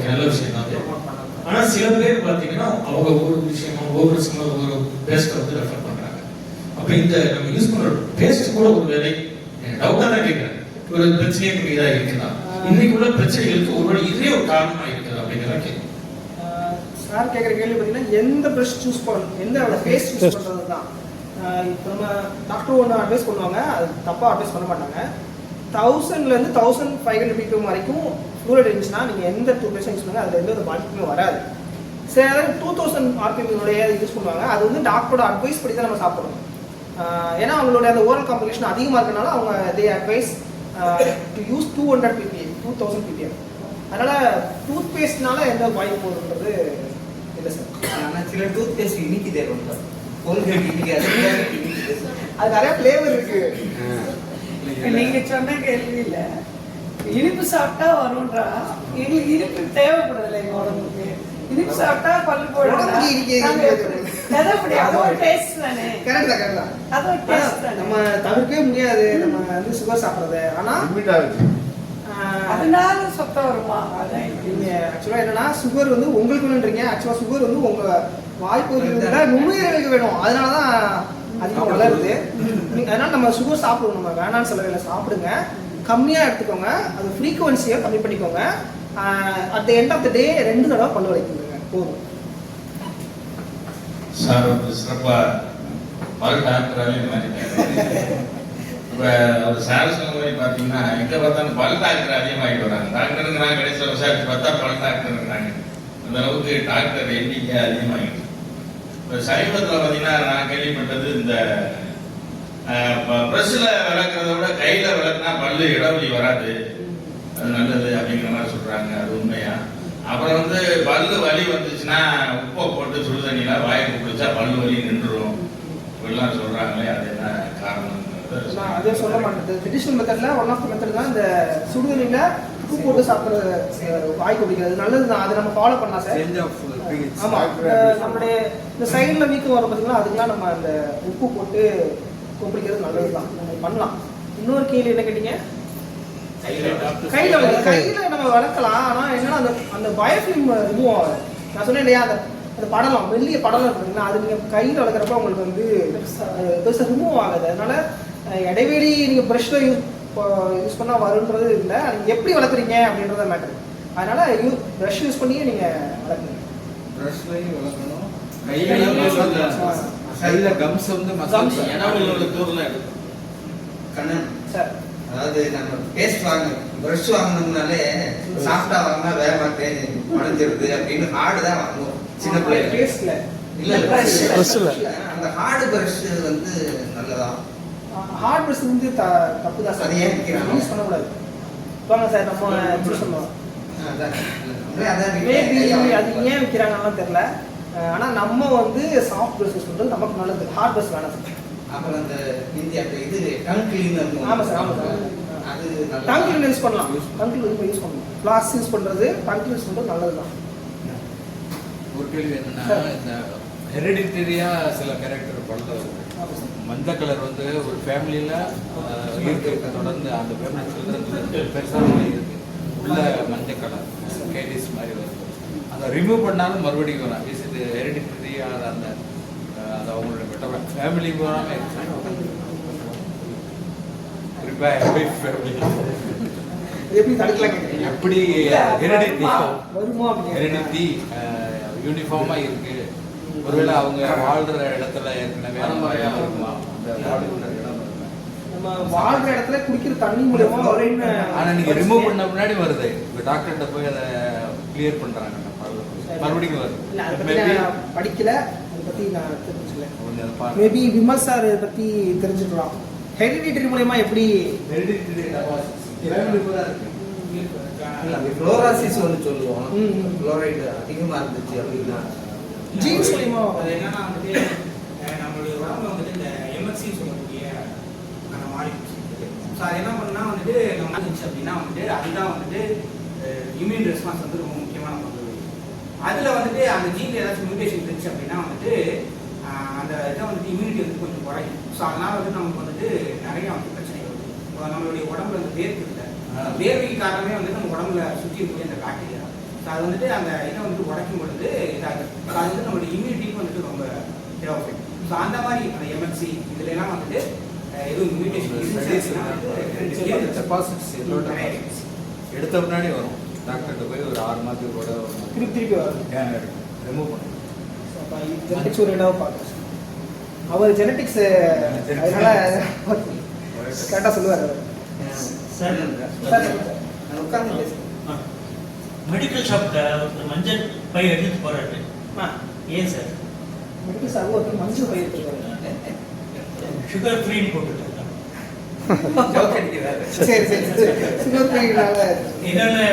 நல்ல விஷயம் தான். ஆனா சில பேர் பார்த்தீங்கன்னா அவங்க ஒவ்வொரு விஷயமா ஒவ்வொரு பேஸ்ட்டை வந்து ரெஃபர் பண்றாங்க. அப்ப இந்த நம்ம யூஸ் பண்ற பேஸ்ட் கூட ஒரு வேலை டவுட்டா தான் கேட்கிறேன், ஒரு பிரச்சனையே இதாக இருக்கலாம். இன்னைக்கு உள்ள பிரச்சனைகளுக்கு ஒருவேளை இதுவே ஒரு காரணமா இருக்குது அப்படிங்கிற கேள்வி. சார் கேட்குற கேள்வி பார்த்தீங்கன்னா எந்த ப்ரஷ் சூஸ் பண்ணணும், எந்த பேஸ்ட் யூஸ் பண்ணுறது தான். இப்போ நம்ம டாக்டர் ஒன்று அட்வைஸ் பண்ணுவாங்க, அது தப்பாக அட்வைஸ் பண்ண மாட்டாங்க. 1000லேருந்து 1500 ppm வரைக்கும் ஃப்ளூரைட் இருந்துச்சுன்னா நீங்கள் எந்த டூத்பேஸ்ட்டும் யூஸ் பண்ணுங்க, அதில் எந்த ஒரு பாதிப்புமே வராது. சில நேரம் 2000 RPM யூஸ் பண்ணுவாங்க. அது வந்து டாக்டரோட அட்வைஸ் படி தான் நம்ம சாப்பிடணும். ஏன்னா அவங்களுடைய அந்த ஓரல் காம்ப்ளிகேஷன் அதிகமாக இருக்கனால அவங்க they advise to use 200 ppm 2000 ppm. அதனால் டூத் பேஸ்ட்னால எந்த வாய்ப்பு போகுதுன்றது இல்லை சார். ஆனால் சில டூத் பேஸ்ட் இன்னைக்கு தேவை கோல்கேட் இன்னைக்கு அது நிறைய ஃப்ளேவர் இருக்கு. நீங்க சொன்ன கேள்வி இல்ல, இனிப்பு சாப்பிட்டா வரும்ன்றா. எங்களுக்கு இனிப்பு தேவைப்படுதில்லை எங்க உடம்புக்கு. இனிப்பு சாப்பிட்டா பல்லு போடுறது நம்ம தவிர்க்கவே முடியாது. நம்ம வந்து சுகர் சாப்பிட்றது, ஆனா அதனால சொத்தம் வருமா? அதான் நீங்க ஆக்சுவலா என்னன்னா சுகர் வந்து உங்களுக்கு வேணுன்றீங்க. ஆக்சுவலா சுகர் வந்து உங்க வாய்ப்பு நுண்ணுயிர்களுக்கு வேணும், அதனாலதான் அதிகம் வளருது. அதனால நம்ம சுகர் சாப்பிடுவோம், நம்ம வேணான்னு சொல்லவே சாப்பிடுங்க, கம்மியா எடுத்துக்கோங்க, அது ஃப்ரீக்குவன்சியை கம்மி பண்ணிக்கோங்க. At the end of the day 2 தடவை பல்லு வலிக்குங்க போதும். சார் வந்து சிறப்பாக பல் டாக்டராகவே மாறிட்டாங்க. இப்போ ஒரு சார் சொன்ன மாதிரி பார்த்தீங்கன்னா எங்கே பார்த்தாலும் பல் டாக்டர் அதிகமாகிட்டு வராங்க. டாக்டருங்கிறாங்க, கடைசியில் விசாரிச்சு பார்த்தா பல் டாக்டருங்கிறாங்க. அந்த அளவுக்கு டாக்டர் எண்ணிக்கை அதிகமாகிட்டு. இப்போ சமீபத்தில் பார்த்தீங்கன்னா நான் கேள்விப்பட்டது, இந்த ப்ரெஷ்ஷில் விளக்குறத விட கையில் விளக்குனா பல்லு இடவழி வராது, அது நல்லது அப்படிங்கிற மாதிரி சொல்கிறாங்க. அது உண்மையா? அப்புறம் வந்து பல்லு வலி வந்துச்சுன்னா உப்பை போட்டு சுடு தண்ணியில் வாய்க்கு பிடிச்சா பல்லு வலி நின்றுடும் இப்படிலாம் சொல்கிறாங்களே, அது என்ன காரணம்? அதே சொல்ல மாட்டேன். ட்ரெடிஷனல் மெத்தட்ல ஒன் ஆஃப் த மெத்தட் தான் இந்த சுடுதண்ணியில உப்பு போட்டு சாப்பிட்றது, வாய் குடிக்கிறது நல்லது தான். அதை நம்ம ஃபாலோ பண்ணலாம் சார். ஆமா, நம்மளுடைய இந்த சைடில் வீக்கம் வர பார்த்தீங்கன்னா அதுக்கெல்லாம் நம்ம அந்த உப்பு போட்டு குடிக்கிறது நல்லது தான், நம்ம பண்ணலாம். இன்னொரு கேள்வி என்ன கேட்டீங்க? கையில நம்ம வளர்க்கலாம், ஆனா என்னன்னா அந்த அந்த பயோஃபிலிம் ரிமூவ் ஆகுது. நான் சொன்னேன் இல்லையா, அந்த படலம், மெல்லிய படலம் இருக்குங்களா, அது நீங்க கையில் வளர்க்குறப்ப உங்களுக்கு வந்து பெருசாக ரிமூவ் ஆகுது. அதனால இடைவெளி நீங்க ப்ரஷ்ல யூஸ் பண்ணா வருன்றது இல்லை, நீங்க எப்படி வளர்க்குறீங்க அப்படின்றத மேட்டர். அதனால ப்ரஷ் யூஸ் பண்ணியே நீங்க வளர்க்குறீங்க. ப்ரஷ்லையும் வளர்க்கணும், கையில கம்ஸ் வந்து கண்ணன் சார். அதாவது நம்ம பேஸ்ட் வாங்கணும், ப்ரஷ் வாங்கணும்னாலே சாஃப்டா வாங்கினா வேற மாதிரி மறைஞ்சிருது அப்படின்னு ஹார்டு தான் வாங்குவோம் சின்ன பிள்ளைங்க. பேஸ்ட்ல இல்ல இல்ல Brush இல்ல. அந்த ஹார்டு பிரஷ் வந்து நல்லதா? ஹார்ட் ப்ரெஸ் வந்து தப்பு தான் சார். அது ஏன் வைக்கிறாங்க? யூஸ் பண்ணக்கூடாது. வாங்க சார் நம்ம யூஸ் பண்ணுவோம். அதான் அதான் மேபி அது ஏன் வைக்கிறாங்கன்னு தெரியல. ஆனால் நம்ம வந்து சாஃப்ட் ப்ரெஸ் யூஸ் பண்ணுறது நமக்கு நல்லது. ஹார்ட் ப்ரெஸ் வேணாம் சார். அப்புறம் அந்த இந்தியா இது டங் கிளீனர். ஆமாம் சார், ஆமாம் சார். அது நல்ல டங் கிளீனர் யூஸ் பண்ணலாம். டங் கிளீனர் யூஸ் பண்ணலாம். ஃப்ளாஸ் யூஸ் பண்ணுறது, டங் கிளீனர் யூஸ் பண்ணுறது நல்லது தான். ஒரு கேள்வி என்னன்னா, இந்த ஹெரிடிட்டரியா சில கேரக்டர் பழக்கம் மஞ்சள் கலர் வந்து ஒரு ஃபேமிலியில் இருக்கு, தொடர்ந்து அந்த ஃபேமிலி சில்ட்ரன் பெருசாக இருக்கு, உள்ள மஞ்சள் கலர் கேடிஸ் மாதிரி வருது. அதை ரிமூவ் பண்ணாலும் மறுபடியும் வரும். இஸ் இது ஹெரிடிட்டரியா அந்த அது அவங்களோட பெட்டர் ஃபேமிலி போகாமல் குறிப்பாக ஃபேமிலி எப்படி தடுக்கலாம் கேட்குறீங்க? எப்படி ஹெரிடிட்டி வருமா அப்படின்னு ஹெரிடிட்டி யூனிஃபார்மா இருக்கு. ஒருவேளை அவங்க வாழ்ற இடத்துல ஏற்கனவே அந்த மாதிரி இருக்குமா? அந்த வாழ்ற இடம் இருக்குமா? நம்ம வாழ்ற இடத்துல குடிக்கிற தண்ணி மூலமா வரேன்னு. ஆனா நீங்க ரிமூவ் பண்ண முன்னாடி வருது. இப்போ டாக்டர்கிட்ட போய் அதை கிளியர் பண்றாங்க, மறுபடியும் வருது. இல்லை, அதை பற்றி நான் படிக்கல, அதை பற்றி நான் தெரிஞ்சுக்கல. கொஞ்சம் அதை பாருங்க. மேபி விமல் சார் இதை பற்றி தெரிஞ்சுக்கலாம். ஹெரிடிட்டரி மூலயமா எப்படி ஹெரிடிட்டரி ஃபேமிலி பூரா இருக்கு. ஃப்ளோராசிஸ் ஒன்று சொல்லுவோம். ம். ஃப்ளோரைடு அதிகமாக இருந்துச்சு அப்படின்னா ஜீன்ஸ் மூலயமா அது என்னன்னா வந்துட்டு நம்மளுடைய உடம்புல வந்துட்டு இந்த எம்எஸ்சி சொல்லக்கூடிய அந்த மாதிரி இருக்குது. ஸோ அது என்ன பண்ணால் வந்துட்டு நம்ம இருந்துச்சு அப்படின்னா வந்துட்டு அதுதான் வந்துட்டு இம்யூன் ரெஸ்பான்ஸ் வந்து ரொம்ப முக்கியமான பங்கு வகிக்குது. அதில் வந்துட்டு அந்த ஜீனில் ஏதாச்சும் மியூட்டேஷன் இருந்துச்சு அப்படின்னா வந்துட்டு அந்த இதை வந்துட்டு இம்யூனிட்டி வந்து கொஞ்சம் குறையும். ஸோ அதனால் வந்து நமக்கு வந்துட்டு நிறைய வந்து பிரச்சனைகள் வருது. இப்போ நம்மளுடைய உடம்புல அந்த வேர்க்கு இல்லை, வேர்வைக்கு காரணமே வந்து நம்ம உடம்புல சுற்றி இருக்கக்கூடிய அந்த பாக்டீரியா. ஸோ அது வந்துட்டு அந்த இதை வந்துட்டு உடைக்கும் பொழுது இதாகுது. ஸோ அது வந்து நம்மளுடைய இம்யூனிட்டிக்கு வந்துட்டு ரொம்ப தேவைப்படும். ஸோ அந்த மாதிரி அந்த எம்எக்சி இதுல எல்லாம் வந்துட்டு எதுவும் மியூட்டேஷன் டெபாசிட்ஸ் எடுத்த முன்னாடி வரும். டாக்டர்கிட்ட போய் ஒரு 6 மாதத்துக்கு கூட திருப்பி வரும். ரிமூவ் பண்ணும். ஜெனடிக்ஸ் ஒரு இடம் பார்க்குறேன். அவர் ஜெனடிக்ஸ் அதனால கரெக்டாக சொல்லுவார் அவர். சார் நான் உட்கார்ந்து பேசுகிறேன். மெடிக்கல் ஷாப்பில் மஞ்சள் பை எடுத்துட்டு போறாரு. ஏன் சார்? மெடிக்கல் ஷாப் ஒருத்தர் மஞ்சள் பை எடுத்துருக்காரு. சுகர் ஃப்ரீன்னு போட்டுருக்காங்க. ஜோக் அடிக்கிறாரு. சரி சரி சரி. சுகர் ஃப்ரீனால இன்னொன்று